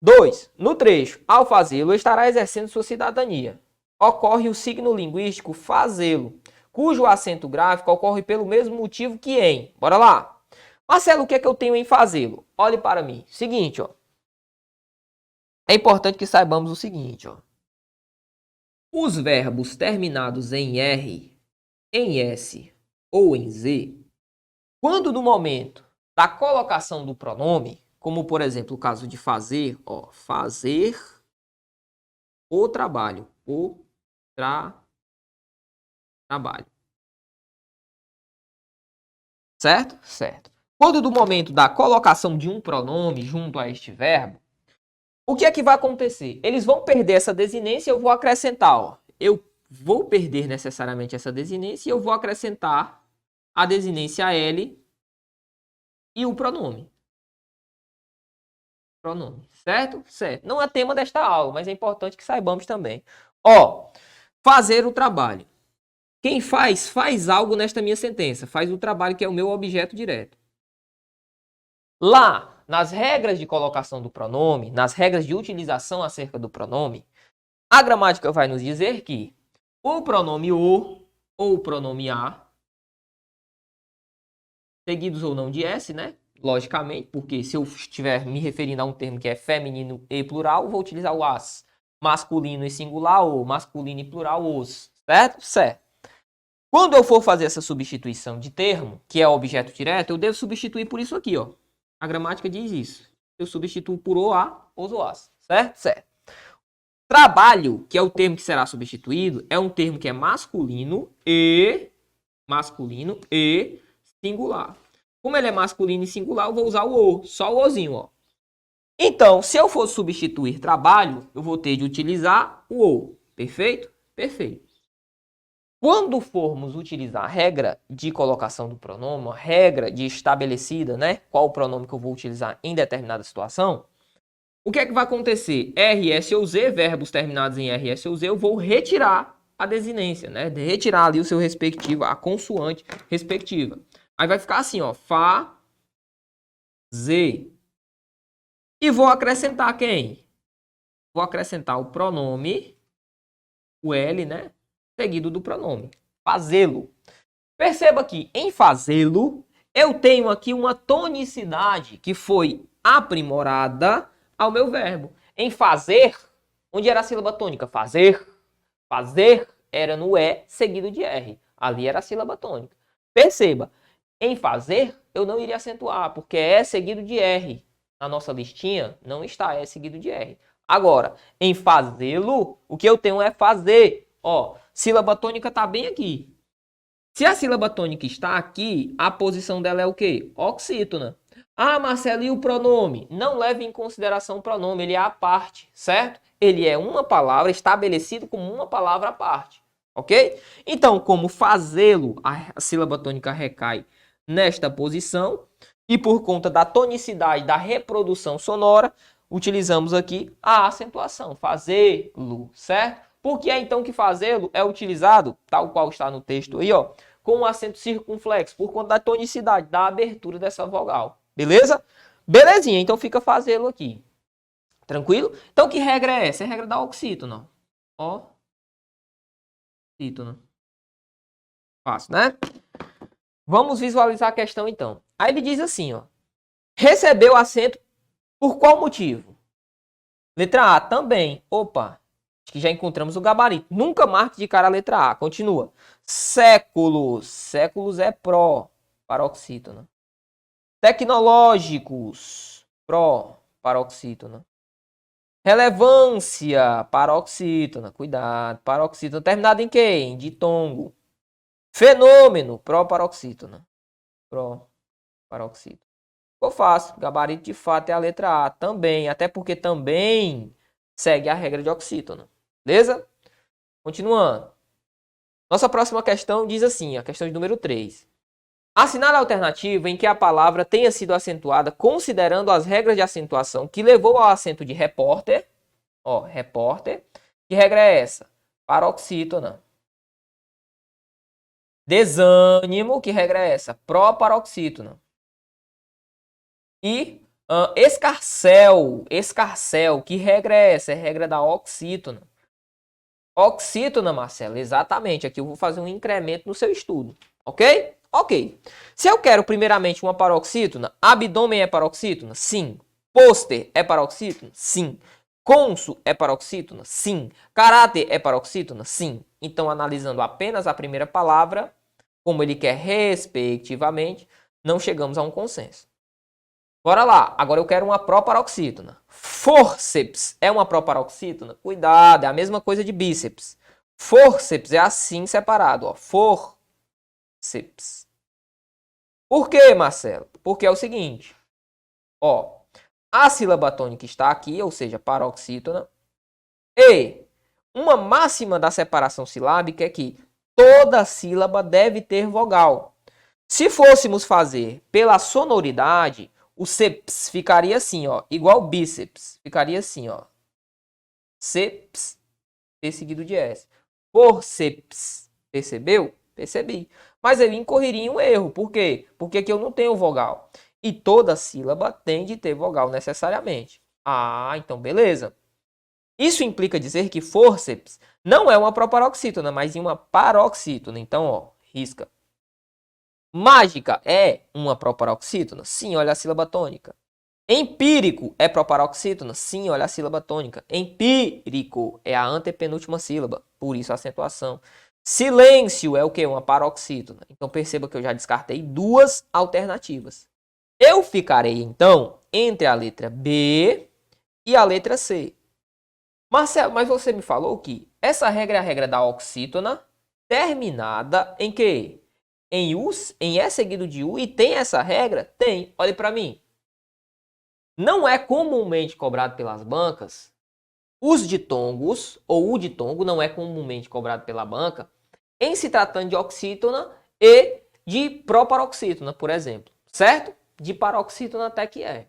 2. No trecho, ao fazê-lo, estará exercendo sua cidadania. Ocorre o signo linguístico fazê-lo, cujo acento gráfico ocorre pelo mesmo motivo que em. Bora lá. Marcelo, o que é que eu tenho em fazê-lo? Olhe para mim. Seguinte, ó. É importante que saibamos o seguinte, ó. Os verbos terminados em R, em S ou em Z, quando no momento da colocação do pronome, como por exemplo o caso de fazer, ó, fazer o trabalho, trabalho. Certo? Certo. Quando do momento da colocação de um pronome junto a este verbo, o que é que vai acontecer? Eles vão perder essa desinência e eu vou acrescentar, ó. Eu vou perder necessariamente essa desinência e eu vou acrescentar a desinência L e o pronome. pronome. Certo? Certo. Não é tema desta aula, mas é importante que saibamos também. Ó, fazer o trabalho. Quem faz algo nesta minha sentença. Faz o trabalho que é o meu objeto direto. Lá, nas regras de colocação do pronome, nas regras de utilização acerca do pronome, a gramática vai nos dizer que o pronome o ou o pronome a, seguidos ou não de S, né? Logicamente, porque se eu estiver me referindo a um termo que é feminino e plural, vou utilizar o as. Masculino e singular ou masculino e plural os. Certo? Certo. Quando eu for fazer essa substituição de termo, que é objeto direto, eu devo substituir por isso aqui, ó. A gramática diz isso. Eu substituo por o, a, os ou as. Certo? Certo. Trabalho, que é o termo que será substituído, é um termo que é masculino e singular. Como ele é masculino e singular, eu vou usar o, só o ozinho, ó. Então, se eu for substituir trabalho, eu vou ter de utilizar o ou. Perfeito? Perfeito. Quando formos utilizar a regra de colocação do pronome, a regra de estabelecida, né? Qual o pronome que eu vou utilizar em determinada situação, o que é que vai acontecer? RS ou Z, verbos terminados em RS ou Z, eu vou retirar a desinência, né? Retirar ali o seu respectivo, a consoante respectiva. Aí vai ficar assim, ó, Fa, Z. E vou acrescentar quem? Vou acrescentar o pronome, o L, né? Seguido do pronome. Fazê-lo. Perceba que em fazê-lo, eu tenho aqui uma tonicidade que foi aprimorada ao meu verbo. Em fazer, onde era a sílaba tônica? Fazer. Fazer era no E seguido de R. Ali era a sílaba tônica. Perceba, em fazer eu não iria acentuar, porque é seguido de R. Na nossa listinha não está é seguido de R. Agora, em fazê-lo, o que eu tenho é fazer. Ó, sílaba tônica está bem aqui. Se a sílaba tônica está aqui, a posição dela é o quê? Oxítona. Ah, Marcelo, e o pronome? Não leve em consideração o pronome, ele é à parte, certo? Ele é uma palavra, estabelecido como uma palavra à parte, ok? Então, como fazê-lo, a sílaba tônica recai nesta posição, e por conta da tonicidade da reprodução sonora, utilizamos aqui a acentuação, fazê-lo, certo? Por que é então que fazê-lo é utilizado, tal qual está no texto aí, ó, com um acento circunflexo, por conta da tonicidade, da abertura dessa vogal. Beleza? Belezinha, então fica fazê-lo aqui. Tranquilo? Então que regra é essa? É a regra da oxítona. Oxítona. Fácil, né? Vamos visualizar a questão então. Aí ele diz assim, ó. Recebeu acento por qual motivo? Letra A, também. Opa, acho que já encontramos o gabarito. Nunca marque de cara a letra A. Continua. Séculos. Séculos é paroxítona. Tecnológicos. Paroxítona. Relevância. Paroxítona. Cuidado. Paroxítona. Terminado em quê? Em ditongo. Fenômeno. Paroxítona. Paroxítona. Ficou fácil. Gabarito de fato é a letra A. Também. Até porque também segue a regra de oxítona. Beleza? Continuando. Nossa próxima questão diz assim, a questão de número 3. Assinale a alternativa em que a palavra tenha sido acentuada considerando as regras de acentuação que levou ao acento de repórter. Ó, repórter. Que regra é essa? Paroxítona. Desânimo. Que regra é essa? Proparoxítona. E escarcel. Escarcel. Que regra é essa? É a regra da oxítona. Oxítona, Marcelo. Exatamente. Aqui eu vou fazer um incremento no seu estudo. Ok? Ok. Se eu quero primeiramente uma paroxítona, abdômen é paroxítona? Sim. Pôster é paroxítona? Sim. Conso é paroxítona? Sim. Caráter é paroxítona? Sim. Então, analisando apenas a primeira palavra, como ele quer respectivamente, não chegamos a um consenso. Bora lá. Agora eu quero uma proparoxítona. Fórceps é uma proparoxítona? Cuidado, é a mesma coisa de bíceps. Fórceps é assim separado, ó. Fórceps. Por quê, Marcelo? Porque é o seguinte, ó, a sílaba tônica está aqui, ou seja, paroxítona, e uma máxima da separação silábica é que toda sílaba deve ter vogal. Se fôssemos fazer pela sonoridade, o seps ficaria assim, ó, igual bíceps. Ficaria assim, ó. Seps, T seguido de S. Forceps, percebeu? Percebi. Mas eu incorreria em um erro. Por quê? Porque aqui eu não tenho vogal. E toda sílaba tem de ter vogal necessariamente. Ah, então beleza. Isso implica dizer que forceps não é uma proparoxítona, mas uma paroxítona. Então, ó, risca. Mágica é uma proparoxítona? Sim, olha a sílaba tônica. Empírico é proparoxítona? Sim, olha a sílaba tônica. Empírico é a antepenúltima sílaba, por isso a acentuação. Silêncio é o que? Uma paroxítona. Então perceba que eu já descartei duas alternativas. Eu ficarei, então, entre a letra B e a letra C. Marcelo, mas você me falou que essa regra é a regra da oxítona terminada em quê? Em E seguido de U, e tem essa regra? Tem. Olhe para mim. Não é comumente cobrado pelas bancas os ditongos, ou o ditongo não é comumente cobrado pela banca, em se tratando de oxítona e de proparoxítona, por exemplo. Certo? De paroxítona até que é.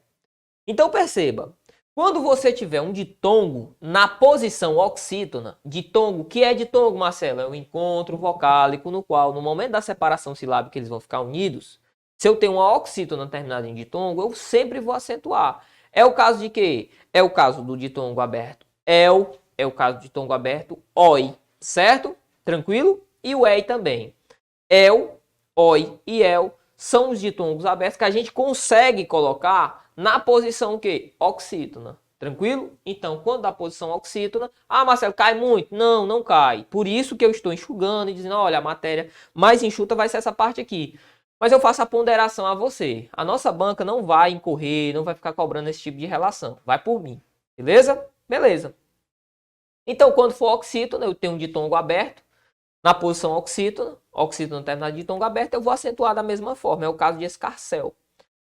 Então perceba, quando você tiver um ditongo na posição oxítona, ditongo, que é ditongo, Marcelo? É o encontro vocálico no qual, no momento da separação silábica, eles vão ficar unidos. Se eu tenho uma oxítona terminada em ditongo, eu sempre vou acentuar. É o caso de quê? É o caso do ditongo aberto el, é o caso do ditongo aberto oi, certo? Tranquilo? E o ei também. El, oi e el são os ditongos abertos que a gente consegue colocar na posição o quê? Oxítona. Tranquilo? Então, quando dá posição oxítona, Marcelo, cai muito? Não, não cai. Por isso que eu estou enxugando e dizendo, olha, a matéria mais enxuta vai ser essa parte aqui. Mas eu faço a ponderação a você. A nossa banca não vai incorrer, não vai ficar cobrando esse tipo de relação. Vai por mim. Beleza? Beleza. Então, quando for oxítona, eu tenho um ditongo aberto. Na posição oxítona terminada de ditongo aberto, eu vou acentuar da mesma forma. É o caso de escarcel.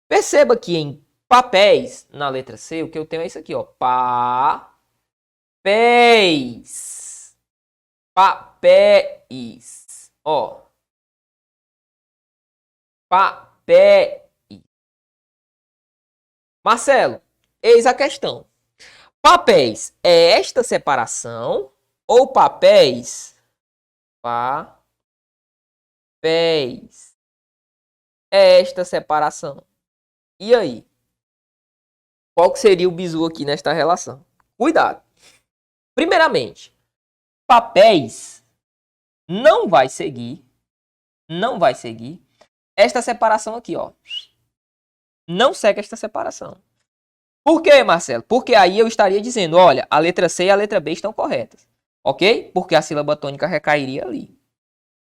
Perceba que em papéis, na letra C, o que eu tenho é isso aqui, ó. Papéis. Papéis. Ó. Papéis. Marcelo, eis a questão. Papéis é esta separação ou papéis? Papéis é esta separação. E aí? Qual que seria o bizu aqui nesta relação? Cuidado. Primeiramente, papéis não vai seguir esta separação aqui, ó. Não segue esta separação. Por quê, Marcelo? Porque aí eu estaria dizendo, olha, a letra C e a letra B estão corretas. Ok? Porque a sílaba tônica recairia ali.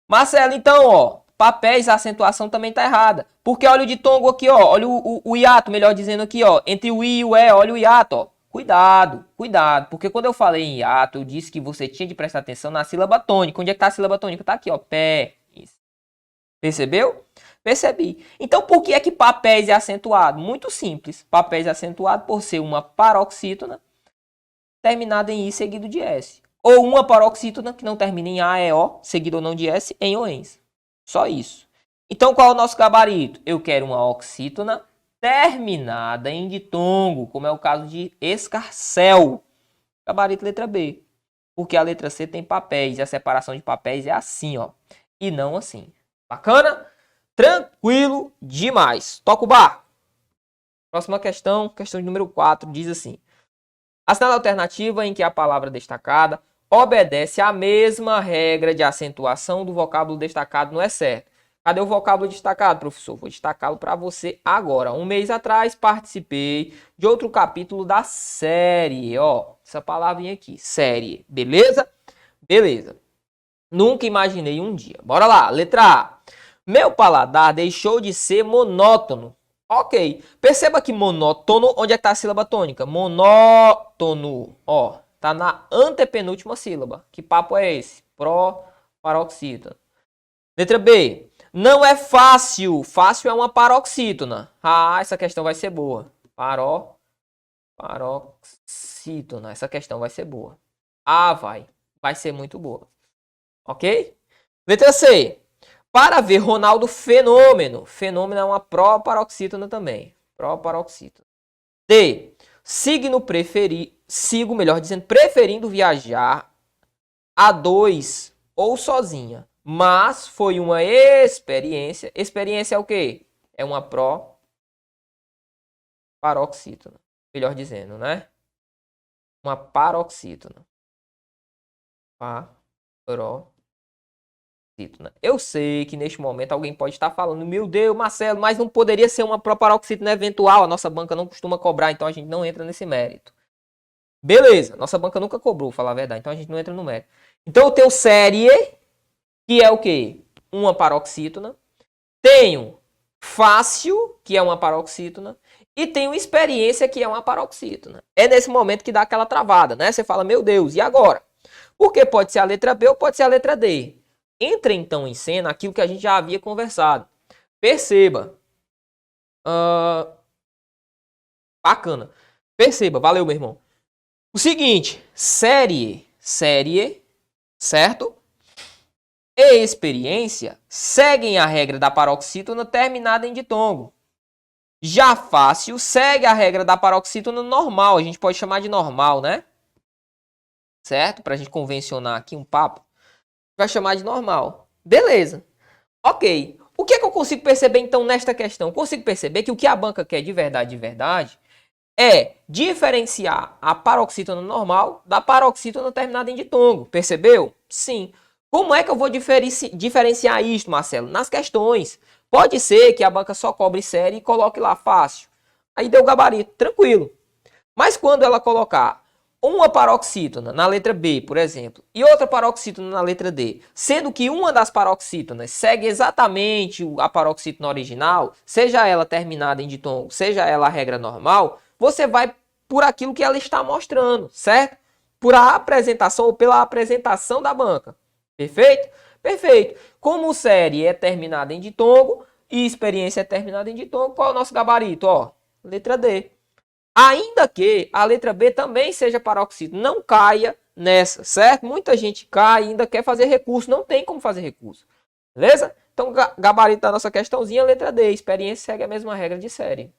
Marcelo, então, ó, papéis, a acentuação também está errada. Porque olha o ditongo aqui, ó. Olha o hiato, melhor dizendo aqui, ó. Entre o I e o E, olha o hiato, ó. Cuidado, cuidado. Porque quando eu falei em hiato, eu disse que você tinha de prestar atenção na sílaba tônica. Onde é que está a sílaba tônica? Está aqui, ó. Pé. Isso. Percebeu? Percebi. Então, por que é que papéis é acentuado? Muito simples. Papéis é acentuado por ser uma paroxítona terminada em I seguido de S. Ou uma paroxítona que não termina em A, E, O, seguido ou não de S, em OENS. Só isso. Então, qual é o nosso gabarito? Eu quero uma oxítona terminada em ditongo, como é o caso de escarcel. Gabarito letra B. Porque a letra C tem papéis e a separação de papéis é assim, ó. E não assim. Bacana? Tranquilo demais. Toca o barco. Próxima questão, questão de número 4, diz assim. Assinale a alternativa em que a palavra destacada obedece à mesma regra de acentuação do vocábulo destacado não é certo. Cadê o vocábulo destacado, professor? Vou destacá-lo para você agora. Um mês atrás participei de outro capítulo da série. Ó, essa palavrinha aqui, série. Beleza? Beleza. Nunca imaginei um dia. Bora lá, letra A. Meu paladar deixou de ser monótono. Ok. Perceba que monótono, onde é que está a sílaba tônica? Monótono. Ó, tá na antepenúltima sílaba. Que papo é esse? Paroxítona. Letra B. Não é fácil. Fácil é uma paroxítona. Ah, essa questão vai ser boa. Paroxítona. Essa questão vai ser boa. Ah, vai ser muito boa. Ok? Letra C. Para ver Ronaldo Fenômeno. Fenômeno é uma paroxítona também. Proparoxítona. D. Sigo, melhor dizendo, preferindo viajar a dois ou sozinha. Mas foi uma experiência. Experiência é o quê? É uma proparoxítona. Melhor dizendo, né? Uma paroxítona. Paroxítona. Eu sei que neste momento alguém pode estar falando, meu Deus, Marcelo, mas não poderia ser uma proparoxítona eventual? A nossa banca não costuma cobrar, então a gente não entra nesse mérito. Beleza, nossa banca nunca cobrou, falar a verdade, então a gente não entra no mérito. Então eu tenho série, que é o quê? Uma paroxítona. Tenho fácil, que é uma paroxítona. E tenho experiência, que é uma paroxítona. É nesse momento que dá aquela travada, né? Você fala, meu Deus, e agora? Porque pode ser a letra B ou pode ser a letra D. Entra então em cena aquilo que a gente já havia conversado. Perceba. Bacana. Perceba, valeu, meu irmão. O seguinte, série, certo? E experiência seguem a regra da paroxítona terminada em ditongo. Já fácil segue a regra da paroxítona normal. A gente pode chamar de normal, né? Certo? Para a gente convencionar aqui um papo. Vai chamar de normal. Beleza. Ok. O que é que eu consigo perceber então nesta questão? Consigo perceber que o que a banca quer de verdade, é diferenciar a paroxítona normal da paroxítona terminada em ditongo. Percebeu? Sim. Como é que eu vou diferenciar isto, Marcelo? Nas questões. Pode ser que a banca só cobre série e coloque lá fácil. Aí deu gabarito, tranquilo. Mas quando ela colocar uma paroxítona na letra B, por exemplo, e outra paroxítona na letra D, sendo que uma das paroxítonas segue exatamente a paroxítona original, seja ela terminada em ditongo, seja ela a regra normal, você vai por aquilo que ela está mostrando, certo? Por a apresentação ou pela apresentação da banca. Perfeito? Perfeito. Como série é terminada em ditongo e experiência é terminada em ditongo, qual é o nosso gabarito? Ó, letra D. Ainda que a letra B também seja paroxítona, não caia nessa, certo? Muita gente cai e ainda quer fazer recurso, não tem como fazer recurso. Beleza? Então, gabarito da nossa questãozinha, letra D. Experiência segue a mesma regra de série.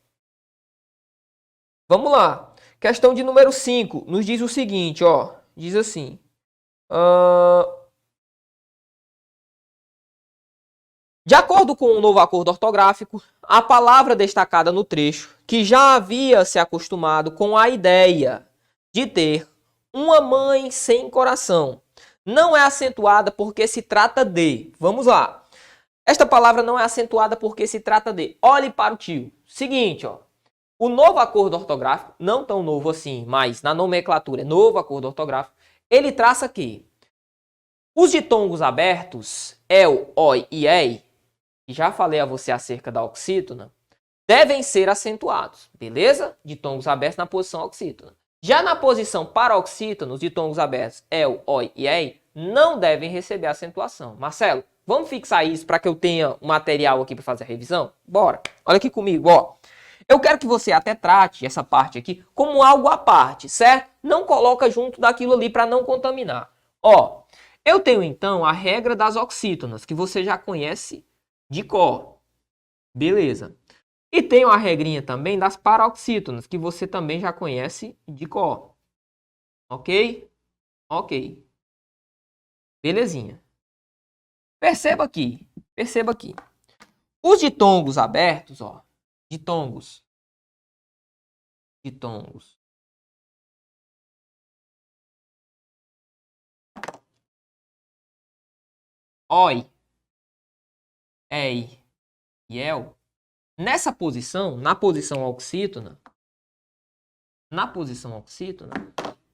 Vamos lá. Questão de número 5. Nos diz o seguinte, ó. Diz assim. De acordo com o novo acordo ortográfico, a palavra destacada no trecho, que já havia se acostumado com a ideia de ter uma mãe sem coração, não é acentuada porque se trata de... Vamos lá. Esta palavra não é acentuada porque se trata de... Olhe para o tio. Seguinte, ó. O novo acordo ortográfico, não tão novo assim, mas na nomenclatura é novo acordo ortográfico, ele traça aqui. Os ditongos abertos, el, oi e ei, que já falei a você acerca da oxítona, devem ser acentuados, beleza? Ditongos abertos na posição oxítona. Já na posição paroxítona, os ditongos abertos, el, oi e ei, não devem receber acentuação. Marcelo, vamos fixar isso para que eu tenha um material aqui para fazer a revisão? Bora. Olha aqui comigo, ó. Eu quero que você até trate essa parte aqui como algo à parte, certo? Não coloca junto daquilo ali para não contaminar. Ó, eu tenho então a regra das oxítonas, que você já conhece de cor. Beleza. E tenho a regrinha também das paroxítonas, que você também já conhece de cor. Ok? Ok. Belezinha. Perceba aqui. Os ditongos abertos, ó. Ditongos. Oi, ei e el. Nessa posição, na posição oxítona,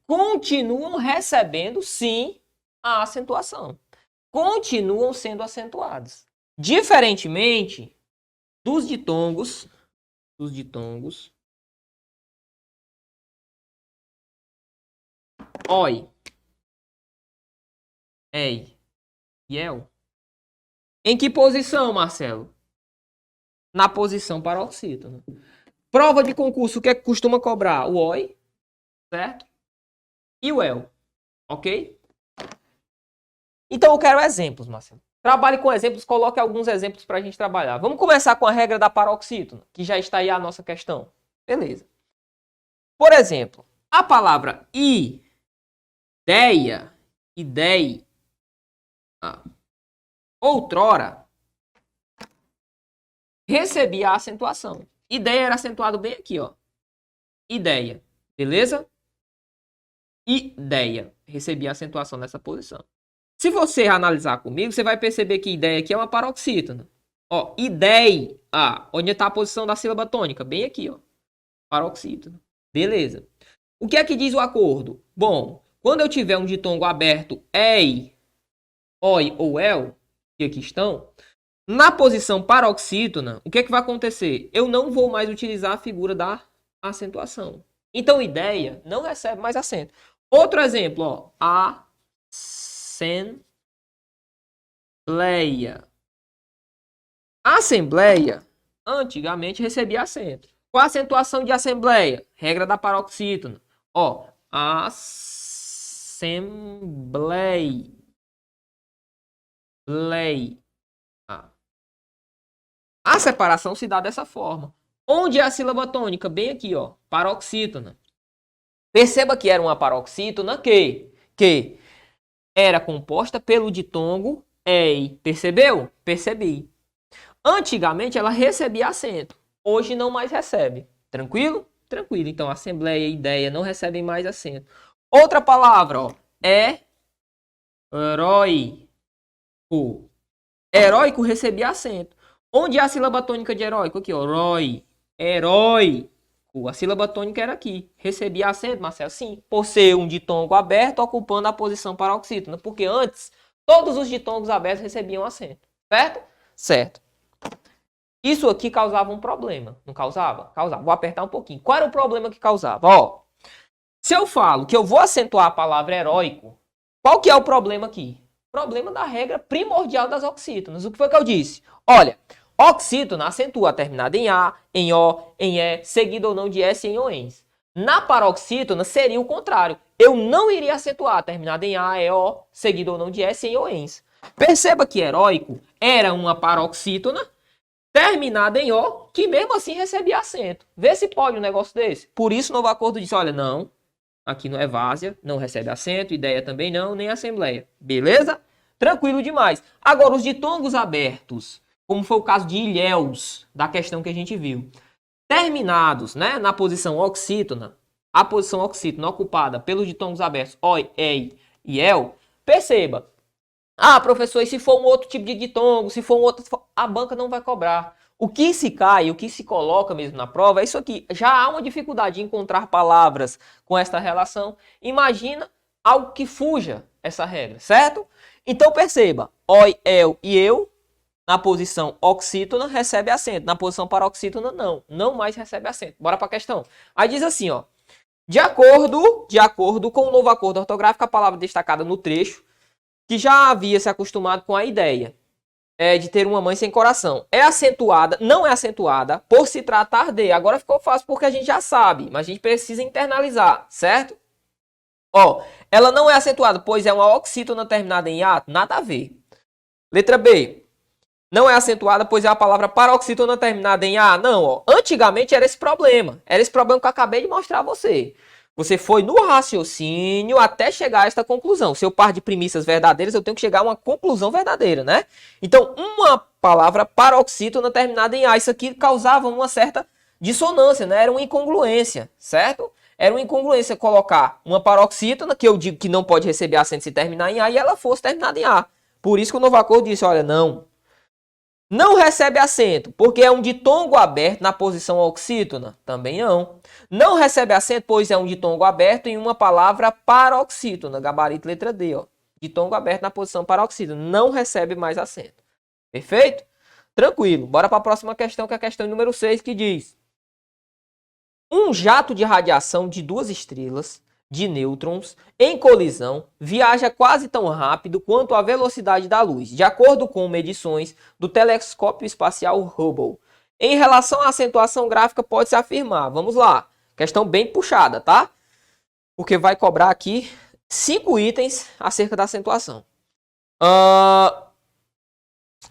continuam recebendo, sim, a acentuação. Continuam sendo acentuados. Diferentemente dos ditongos, oi, ei e el. Em que posição, Marcelo? Na posição paroxítona. Prova de concurso, o que é que costuma cobrar? O oi, certo? E o el, ok? Então eu quero exemplos, Marcelo. Trabalhe com exemplos, coloque alguns exemplos para a gente trabalhar. Vamos começar com a regra da paroxítona, que já está aí a nossa questão. Beleza. Por exemplo, a palavra ideia, outrora, recebia a acentuação. Ideia era acentuado bem aqui, ó. Ideia, beleza? Ideia, recebia a acentuação nessa posição. Se você analisar comigo, você vai perceber que ideia aqui é uma paroxítona. Ó, ideia, onde está a posição da sílaba tônica? Bem aqui, ó. Paroxítona. Beleza. O que é que diz o acordo? Bom, quando eu tiver um ditongo aberto, ei, oi ou el, que aqui estão, na posição paroxítona, o que é que vai acontecer? Eu não vou mais utilizar a figura da acentuação. Então, ideia não recebe mais acento. Outro exemplo, ó. Assembleia. Assembleia, antigamente, recebia acento. Qual a acentuação de assembleia? Regra da paroxítona. Ó, assembleia. A separação se dá dessa forma. Onde é a sílaba tônica? Bem aqui, ó, paroxítona. Perceba que era uma paroxítona que era composta pelo ditongo ei. Percebeu? Percebi. Antigamente ela recebia acento. Hoje não mais recebe. Tranquilo? Tranquilo. Então, assembleia e ideia não recebem mais acento. Outra palavra, ó, heróico. Heróico recebia acento. Onde é a sílaba tônica de heróico? Aqui, ó, heróico. A sílaba tônica era aqui. Recebia acento, Marcelo? Sim. Por ser um ditongo aberto ocupando a posição paroxítona. Porque antes, todos os ditongos abertos recebiam acento. Certo? Certo. Isso aqui causava um problema. Não causava? Causava. Vou apertar um pouquinho. Qual era o problema que causava? Ó, se eu falo que eu vou acentuar a palavra heróico, qual que é o problema aqui? Problema da regra primordial das oxítonas. O que foi que eu disse? Olha, oxítona acentua terminada em A, em O, em E, seguido ou não de S em OENS. Na paroxítona seria o contrário. Eu não iria acentuar terminada em A, E, O, seguido ou não de S em OENS. Perceba que heróico era uma paroxítona terminada em O, que mesmo assim recebia acento. Vê se pode um negócio desse. Por isso o novo acordo disse, olha, não, aqui não é várzea, não recebe acento, ideia também não, nem assembleia. Beleza? Tranquilo demais. Agora, os ditongos abertos, como foi o caso de ilhéus, da questão que a gente viu, terminados, né, na posição oxítona, a posição oxítona ocupada pelos ditongos abertos oi, ei e el, perceba, professor, e se for um outro tipo de ditongo, se for um outro, a banca não vai cobrar. O que se cai, o que se coloca mesmo na prova é isso aqui. Já há uma dificuldade de encontrar palavras com esta relação. Imagina algo que fuja essa regra, certo? Então perceba, oi, el e eu, na posição oxítona, recebe acento. Na posição paroxítona, não mais recebe acento. Bora para a questão. Aí diz assim, ó, de acordo com o novo acordo ortográfico, a palavra destacada no trecho, que já havia se acostumado com a ideia de ter uma mãe sem coração. É acentuada, não é acentuada, por se tratar de. Agora ficou fácil porque a gente já sabe, mas a gente precisa internalizar, certo? Ó, ela não é acentuada, pois é uma oxítona terminada em A, nada a ver. Letra B. Não é acentuada, pois é a palavra paroxítona terminada em A. Não, ó. Antigamente era esse problema. Era esse problema que eu acabei de mostrar a você. Você foi no raciocínio até chegar a esta conclusão. Se eu par de premissas verdadeiras, eu tenho que chegar a uma conclusão verdadeira, né? Então, uma palavra paroxítona terminada em A. Isso aqui causava uma certa dissonância, né? Era uma incongruência, certo? Era uma incongruência colocar uma paroxítona, que eu digo que não pode receber acento se terminar em A, e ela fosse terminada em A. Por isso que o novo acordo disse, olha, não recebe acento, porque é um ditongo aberto na posição oxítona? Também não. Não recebe acento, pois é um ditongo aberto em uma palavra paroxítona. Gabarito letra D, ó. Ditongo aberto na posição paroxítona. Não recebe mais acento. Perfeito? Tranquilo. Bora para a próxima questão, que é a questão número 6, que diz: um jato de radiação de 2 estrelas de nêutrons em colisão viaja quase tão rápido quanto a velocidade da luz, de acordo com medições do telescópio espacial Hubble. Em relação à acentuação gráfica, pode-se afirmar. Vamos lá. Questão bem puxada, tá? Porque vai cobrar aqui 5 itens acerca da acentuação.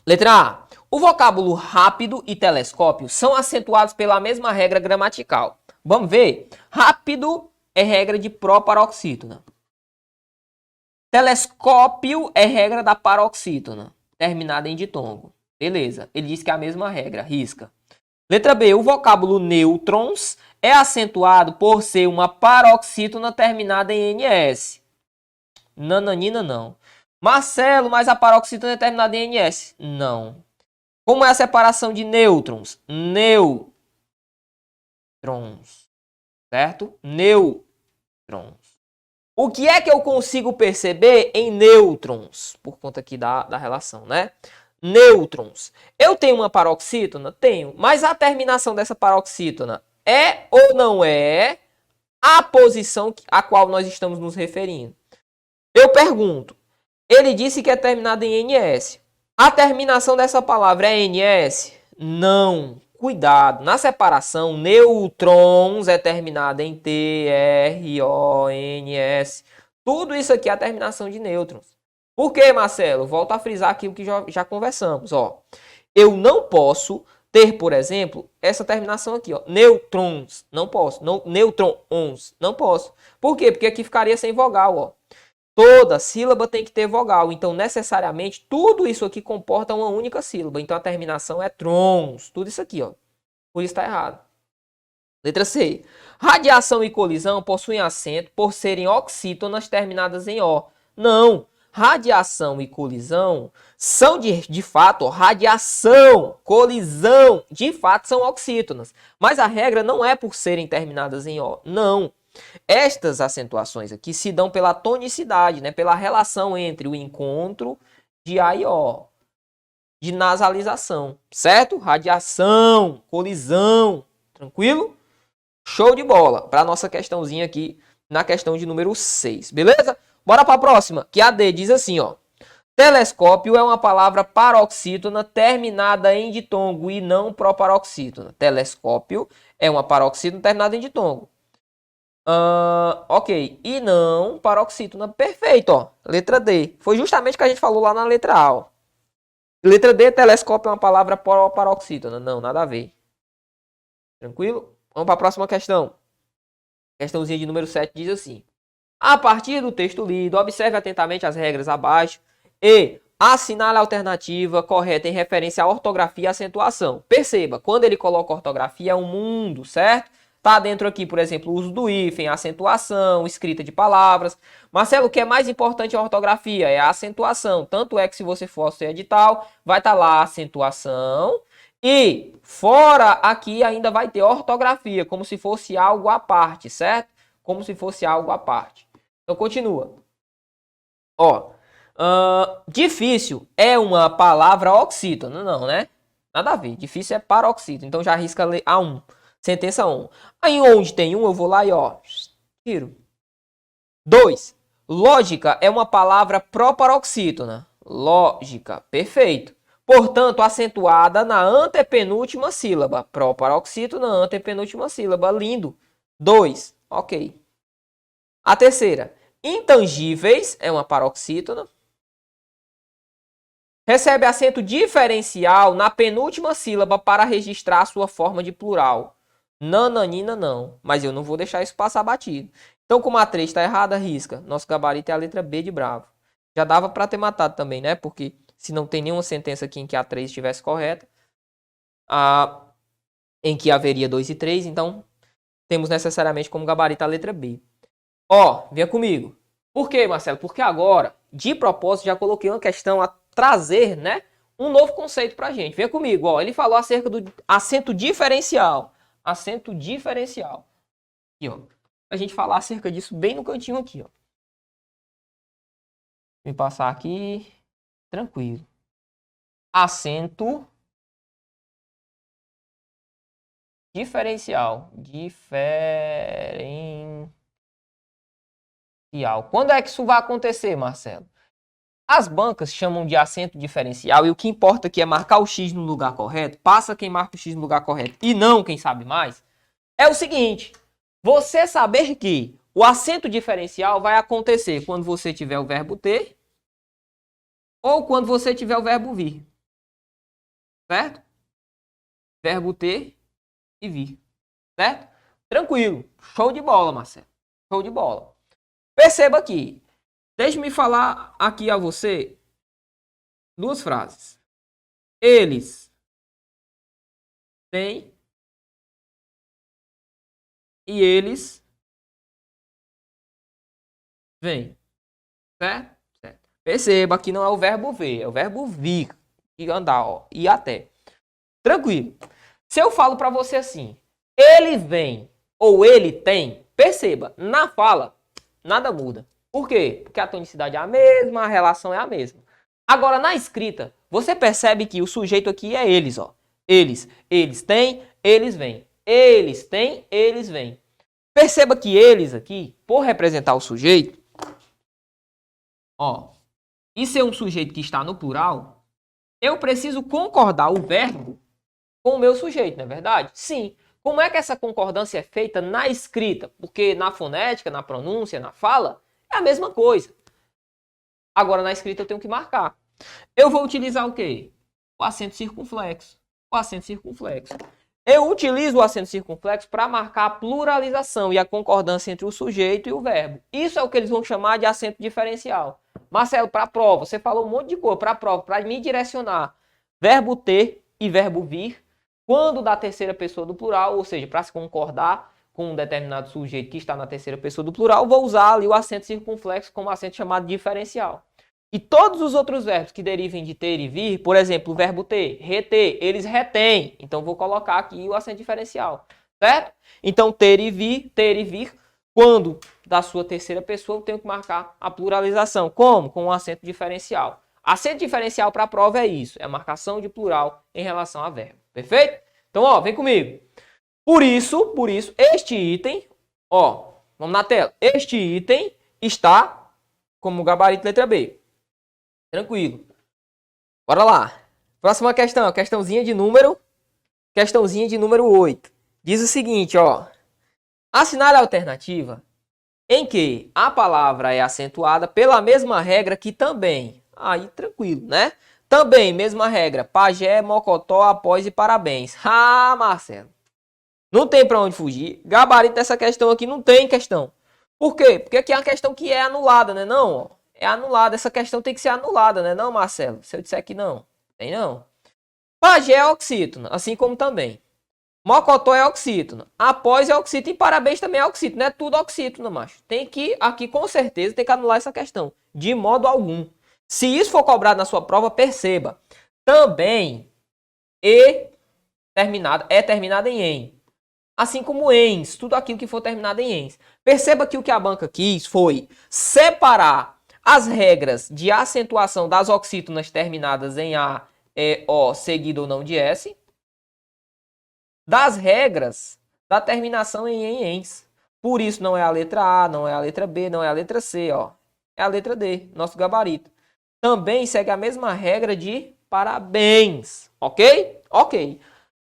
Letra A. O vocábulo rápido e telescópio são acentuados pela mesma regra gramatical. Vamos ver? Rápido é regra de proparoxítona. Telescópio é regra da paroxítona, terminada em ditongo. Beleza, ele diz que é a mesma regra, risca. Letra B. O vocábulo nêutrons é acentuado por ser uma paroxítona terminada em NS. Nananina, não. Marcelo, mas a paroxítona é terminada em NS. Não. Como é a separação de nêutrons? Nêutrons. Certo? Nêutrons. O que é que eu consigo perceber em nêutrons? Por conta aqui da relação, né? Nêutrons. Eu tenho uma paroxítona? Tenho. Mas a terminação dessa paroxítona é ou não é a posição a qual nós estamos nos referindo? Eu pergunto. Ele disse que é terminada em NS. A terminação dessa palavra é NS? Não. Cuidado. Na separação, nêutrons é terminada em T-R-O-N-S. Tudo isso aqui é a terminação de nêutrons. Por quê, Marcelo? Volto a frisar aquilo que já conversamos. Ó. Eu não posso ter, por exemplo, essa terminação aqui. Ó. Nêutrons. Não posso. Nêutrons. Não posso. Por quê? Porque aqui ficaria sem vogal. Ó. Toda sílaba tem que ter vogal, então necessariamente tudo isso aqui comporta uma única sílaba. Então a terminação é trons, tudo isso aqui, ó. Por isso está errado. Letra C. Radiação e colisão possuem acento por serem oxítonas terminadas em O. Não. Radiação e colisão são de fato, ó, radiação, colisão, de fato são oxítonas. Mas a regra não é por serem terminadas em O. Não. Estas acentuações aqui se dão pela tonicidade, né? Pela relação entre o encontro de A e O, de nasalização, certo? Radiação, colisão, tranquilo? Show de bola para a nossa questãozinha aqui na questão de número 6, beleza? Bora para a próxima, que a D diz assim, ó. Telescópio é uma palavra paroxítona terminada em ditongo e não proparoxítona. Telescópio é uma paroxítona terminada em ditongo. Ok, e não paroxítona. Perfeito, ó. Letra D. Foi justamente o que a gente falou lá na letra A, ó. Letra D, telescópio é uma palavra paroxítona. Não, nada a ver. Tranquilo? Vamos para a próxima questão. Questãozinha de número 7 diz assim. A partir do texto lido, observe atentamente as regras abaixo e assinale a alternativa correta em referência à ortografia e acentuação. Perceba, quando ele coloca ortografia é um mundo, certo? Tá dentro aqui, por exemplo, o uso do hífen, acentuação, escrita de palavras. Marcelo, o que é mais importante em ortografia? É a acentuação. Tanto é que se você for ao seu edital, vai estar lá a acentuação. E fora aqui ainda vai ter ortografia, como se fosse algo à parte, certo? Como se fosse algo à parte. Então, continua. Ó, difícil é uma palavra oxítona. Não, né? Nada a ver. Difícil é paroxítona. Então, já arrisca A1. Sentença 1. Aí onde tem 1, eu vou lá e ó, tiro. 2. Lógica é uma palavra proparoxítona. Lógica, perfeito. Portanto, acentuada na antepenúltima sílaba. Proparoxítona, antepenúltima sílaba. Lindo. 2. Ok. A terceira. Intangíveis é uma paroxítona. Recebe acento diferencial na penúltima sílaba para registrar sua forma de plural. Nananina não, mas eu não vou deixar isso passar batido. Então, como a 3 está errada, risca. Nosso gabarito é a letra B de bravo. Já dava para ter matado também, né? Porque se não tem nenhuma sentença aqui em que a 3 estivesse correta, em que haveria 2 e 3, então temos necessariamente como gabarito a letra B. Ó, venha comigo. Por quê, Marcelo? Porque agora, de propósito, já coloquei uma questão a trazer, né, um novo conceito para a gente. Venha comigo, ó. Ele falou acerca do acento diferencial. Acento diferencial. Aqui, ó. A gente falar acerca disso bem no cantinho aqui, ó. Vou passar aqui. Tranquilo. Acento diferencial. Diferencial. Quando é que isso vai acontecer, Marcelo? As bancas chamam de acento diferencial e o que importa aqui é marcar o X no lugar correto. Passa quem marca o X no lugar correto e não quem sabe mais. É o seguinte, você saber que o acento diferencial vai acontecer quando você tiver o verbo ter ou quando você tiver o verbo vir. certo? Verbo ter e vir, certo? Tranquilo. Show de bola, Marcelo. Show de bola. Perceba aqui. Deixe-me falar aqui a você duas frases. Eles têm e eles vêm, certo? Certo. Perceba que não é o verbo ver, é o verbo vir e andar, ó, e até. Tranquilo. Se eu falo para você assim, ele vem ou ele tem, perceba, na fala nada muda. Por quê? Porque a tonicidade é a mesma, a relação é a mesma. Agora, na escrita, você percebe que o sujeito aqui é eles, ó. Eles têm, eles vêm. Eles têm, eles vêm. Perceba que eles aqui, por representar o sujeito, ó, e ser um sujeito que está no plural, eu preciso concordar o verbo com o meu sujeito, não é verdade? Sim. Como é que essa concordância é feita na escrita? Porque na fonética, na pronúncia, na fala, é a mesma coisa. Agora, na escrita, eu tenho que marcar. Eu vou utilizar o quê? O acento circunflexo. O acento circunflexo. Eu utilizo o acento circunflexo para marcar a pluralização e a concordância entre o sujeito e o verbo. Isso é o que eles vão chamar de acento diferencial. Marcelo, para a prova, você falou um monte de coisa. Para a prova, para me direcionar verbo ter e verbo vir, quando da terceira pessoa do plural, ou seja, para se concordar com um determinado sujeito que está na terceira pessoa do plural, vou usar ali o acento circunflexo como acento chamado diferencial. E todos os outros verbos que derivem de ter e vir, por exemplo, o verbo ter, reter, eles retêm. Então, vou colocar aqui o acento diferencial, certo? Então, ter e vir, quando da sua terceira pessoa, eu tenho que marcar a pluralização. Como? Com um acento diferencial. Acento diferencial para a prova é isso, é a marcação de plural em relação a verbo. Perfeito? Então, ó, vem comigo. Por isso, este item, ó, vamos na tela. Este item está como gabarito letra B. Tranquilo. Bora lá. Próxima questão, questãozinha de número 8. Diz o seguinte, ó. Assinale a alternativa em que a palavra é acentuada pela mesma regra que também. Aí, tranquilo, né? Também, mesma regra. Pajé, mocotó, após e parabéns. Ah, Marcelo. Não tem para onde fugir. Gabarito dessa questão aqui não tem questão. Por quê? Porque aqui é uma questão que é anulada, né? Não, ó. É anulada. Essa questão tem que ser anulada, né? Não, Marcelo? Se eu disser que não. Tem não. Pajé é oxítono, assim como também. Mocotó é oxítono. Após é oxítono e parabéns também é oxítono. Não é tudo oxítono, macho. Tem que, aqui com certeza, tem que anular essa questão. De modo algum. Se isso for cobrado na sua prova, perceba. Também é terminada em em. Assim como ens, tudo aquilo que for terminado em ens. Perceba que o que a banca quis foi separar as regras de acentuação das oxítonas terminadas em A, E, O, seguido ou não de S, das regras da terminação em ens. Por isso não é a letra A, não é a letra B, não é a letra C, ó. É a letra D, nosso gabarito. Também segue a mesma regra de parabéns, ok? Ok.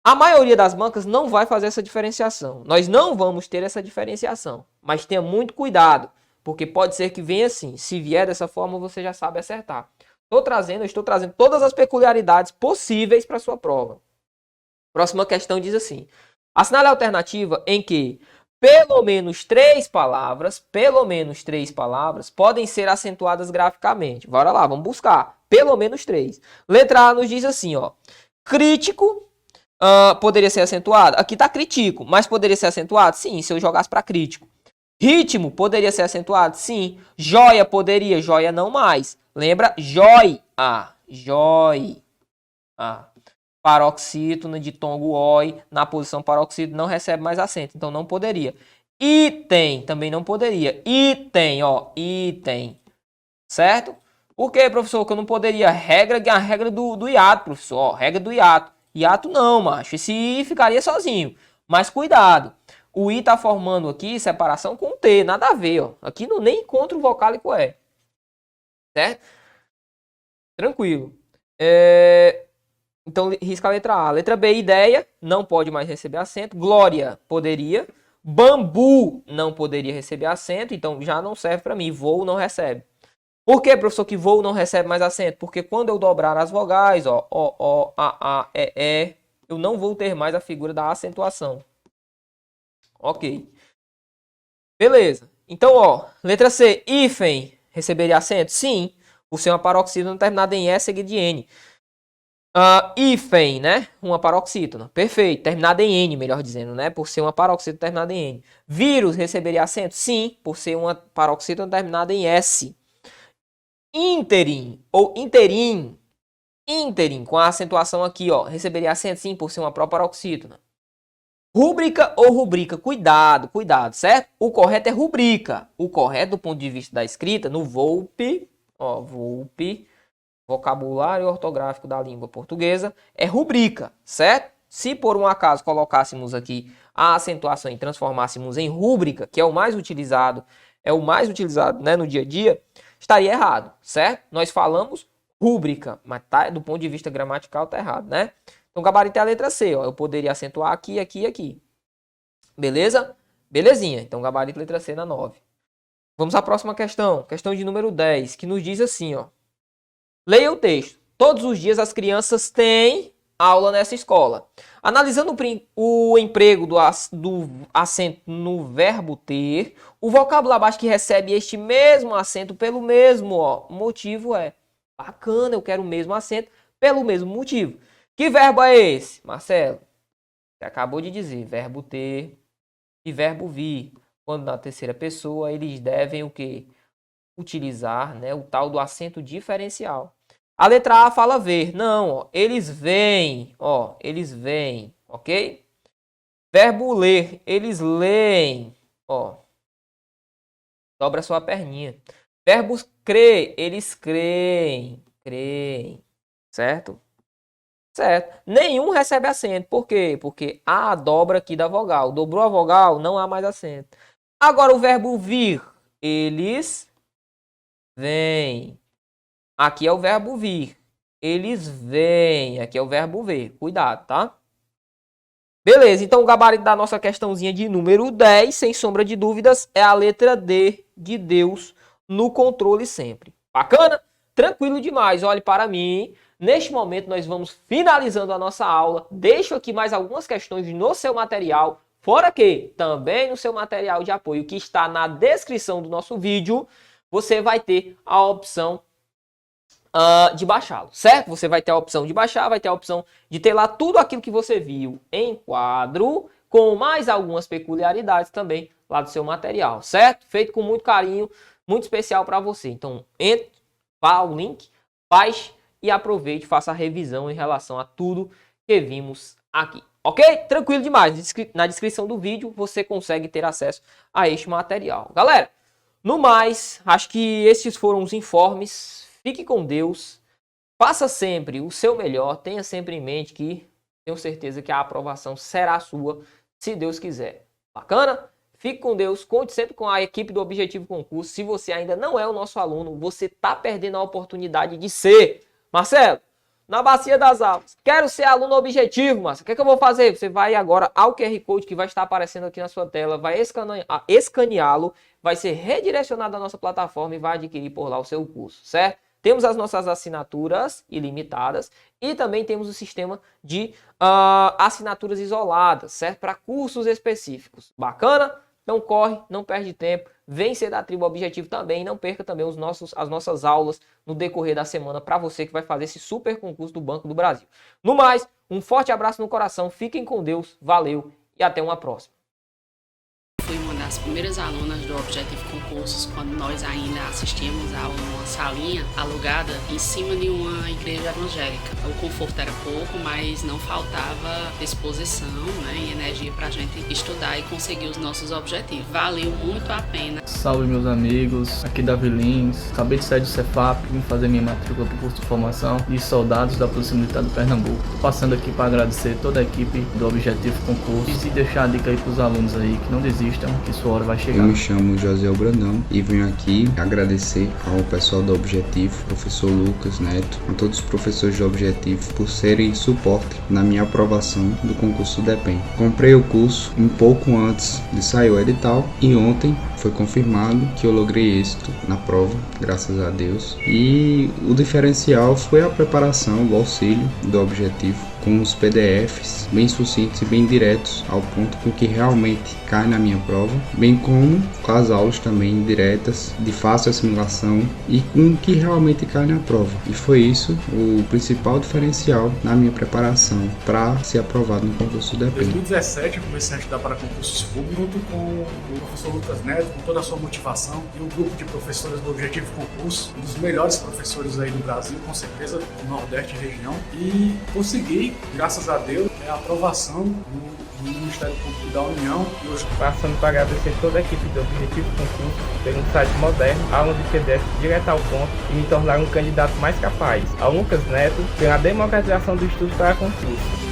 A maioria das bancas não vai fazer essa diferenciação. Nós não vamos ter essa diferenciação. Mas tenha muito cuidado, porque pode ser que venha assim. Se vier dessa forma, você já sabe acertar. Eu estou trazendo todas as peculiaridades possíveis para a sua prova. Próxima questão diz assim. Assinale a alternativa em que pelo menos três palavras podem ser acentuadas graficamente. Bora lá, vamos buscar. Pelo menos 3. Letra A nos diz assim, ó. Crítico poderia ser acentuado. Aqui tá critico, mas poderia ser acentuado? Sim, se eu jogasse para crítico. Ritmo poderia ser acentuado? Sim. Joia poderia, joia não mais. Lembra? Joia. Joia. Paroxítono de tongo oi, na posição paroxítono não recebe mais acento, então não poderia. Item, também não poderia. Item, ó, item. Certo? Por que, professor, que eu não poderia? A regra do hiato, professor, ó, regra do hiato. Hiato não, macho, esse I ficaria sozinho. Mas cuidado, o I tá formando aqui separação com T, nada a ver, ó. Aqui não nem encontro o vocálico E. Certo? Tranquilo. Então, risca a letra A. Letra B, ideia, não pode mais receber acento. Glória, poderia. Bambu, não poderia receber acento, então já não serve para mim. Voo, não recebe. Por que, professor, que voo não recebe mais acento? Porque quando eu dobrar as vogais, ó, a, e, eu não vou ter mais a figura da acentuação. Ok. Beleza. Então, ó, letra C, hífen receberia acento? Sim, por ser uma paroxítona terminada em E seguida de N. Hífen, né? Uma paroxítona. Perfeito. Terminada em N, melhor dizendo, né? Por ser uma paroxítona terminada em N. Vírus receberia acento? Sim, por ser uma paroxítona terminada em S. Ínterim ou interim. Ínterim, com a acentuação aqui, ó. Receberia acento? Sim, por ser uma proparoxítona. Rúbrica ou rubrica? Cuidado, cuidado, certo? O correto é rubrica. O correto do ponto de vista da escrita, no Volpe, ó, Volpe, vocabulário ortográfico da língua portuguesa, é rubrica, certo? Se por um acaso colocássemos aqui a acentuação e transformássemos em rúbrica, que é o mais utilizado, né, no dia a dia, estaria errado, certo? Nós falamos rúbrica, mas tá, do ponto de vista gramatical tá errado, né? Então, gabarito é a letra C, ó. Eu poderia acentuar aqui, aqui e aqui. Beleza? Belezinha. Então, gabarito letra C na 9. Vamos à próxima questão. Questão de número 10, que nos diz assim, ó. Leia o texto. Todos os dias as crianças têm aula nessa escola. Analisando o emprego do acento no verbo ter, o vocábulo abaixo que recebe este mesmo acento pelo mesmo, ó, motivo é bacana, eu quero o mesmo acento pelo mesmo motivo. Que verbo é esse, Marcelo? Você acabou de dizer, verbo ter e verbo vir. Quando na terceira pessoa, eles devem o quê? Utilizar, né, o tal do acento diferencial. A letra A fala ver. Não, ó, eles vêm, ó, eles vêm, ok? Verbo ler, eles leem, ó. Dobra sua perninha. Verbo crer, eles creem, creem, certo? Certo. Nenhum recebe acento. Por quê? Porque há a dobra aqui da vogal. Dobrou a vogal, não há mais acento. Agora o verbo vir. Eles vêm. Aqui é o verbo vir. Eles vêm. Aqui é o verbo ver. Cuidado, tá? Beleza. Então o gabarito da nossa questãozinha de número 10, sem sombra de dúvidas, é a letra D de Deus no controle sempre. Bacana? Tranquilo demais. Olhe para mim. Neste momento, nós vamos finalizando a nossa aula. Deixo aqui mais algumas questões no seu material. Fora que, também no seu material de apoio, que está na descrição do nosso vídeo, você vai ter a opção de baixá-lo, certo? Você vai ter a opção de baixar, vai ter a opção de ter lá tudo aquilo que você viu em quadro, com mais algumas peculiaridades também lá do seu material, certo? Feito com muito carinho, muito especial para você. Então, entre, vá ao link, baixe, e aproveite, faça a revisão em relação a tudo que vimos aqui. Ok? Tranquilo demais. Na descrição do vídeo você consegue ter acesso a este material. Galera, no mais, acho que esses foram os informes. Fique com Deus. Faça sempre o seu melhor. Tenha sempre em mente que tenho certeza que a aprovação será sua, se Deus quiser. Bacana? Fique com Deus. Conte sempre com a equipe do Objetivo Concurso. Se você ainda não é o nosso aluno, você está perdendo a oportunidade de ser. Marcelo, na bacia das aulas, quero ser aluno objetivo, Marcelo. O que é que eu vou fazer? Você vai agora ao QR Code que vai estar aparecendo aqui na sua tela, vai escaneá-lo, vai ser redirecionado à nossa plataforma e vai adquirir por lá o seu curso, certo? Temos as nossas assinaturas ilimitadas e também temos o sistema de assinaturas isoladas, certo? Para cursos específicos. Bacana? Então corre, não perde tempo, vem ser da tribo Objetivo também, não perca também as nossas aulas no decorrer da semana para você que vai fazer esse super concurso do Banco do Brasil. No mais, um forte abraço no coração, fiquem com Deus, valeu e até uma próxima. Fui uma das primeiras alunas do Objetivo Concursos quando nós ainda assistíamos a uma salinha alugada em cima de uma igreja evangélica. O conforto era pouco, mas não faltava disposição, né, e energia para a gente estudar e conseguir os nossos objetivos. Valeu muito a pena. Salve meus amigos, aqui Davi Lins. Acabei de sair do Cefap, vim fazer minha matrícula para o curso de formação de soldados da Polícia Militar do Pernambuco. Passando aqui para agradecer toda a equipe do Objetivo Concursos e deixar a dica aí para os alunos aí que não desistam, que sua hora vai Eu chegar. me chamo José Brandão e venho aqui agradecer ao pessoal do Objetivo, professor Lucas Neto, a todos os professores do Objetivo por serem suporte na minha aprovação do concurso DEPEN. Comprei o curso um pouco antes de sair o edital e ontem foi confirmado que eu logrei êxito na prova, graças a Deus. E o diferencial foi a preparação, o auxílio do Objetivo, com os PDFs bem sucintos e bem diretos ao ponto com que realmente cai na minha prova, bem como com as aulas também diretas, de fácil assimilação e com o que realmente cai na prova. E foi isso o principal diferencial na minha preparação para ser aprovado no concurso Em DEPEN. 2017 eu comecei a estudar para concursos públicos junto com o professor Lucas Neto, com toda a sua motivação e o grupo de professores do Objetivo Concurso, um dos melhores professores aí do Brasil, com certeza, do Nordeste e região, e consegui, graças a Deus, a aprovação do Ministério Público da União e hoje Passando para agradecer toda a equipe do Objetivo Concurso por um site moderno, aula de PDF direto ao ponto e me tornar um candidato mais capaz. Ao Lucas Neto pela democratização do estudo para concurso.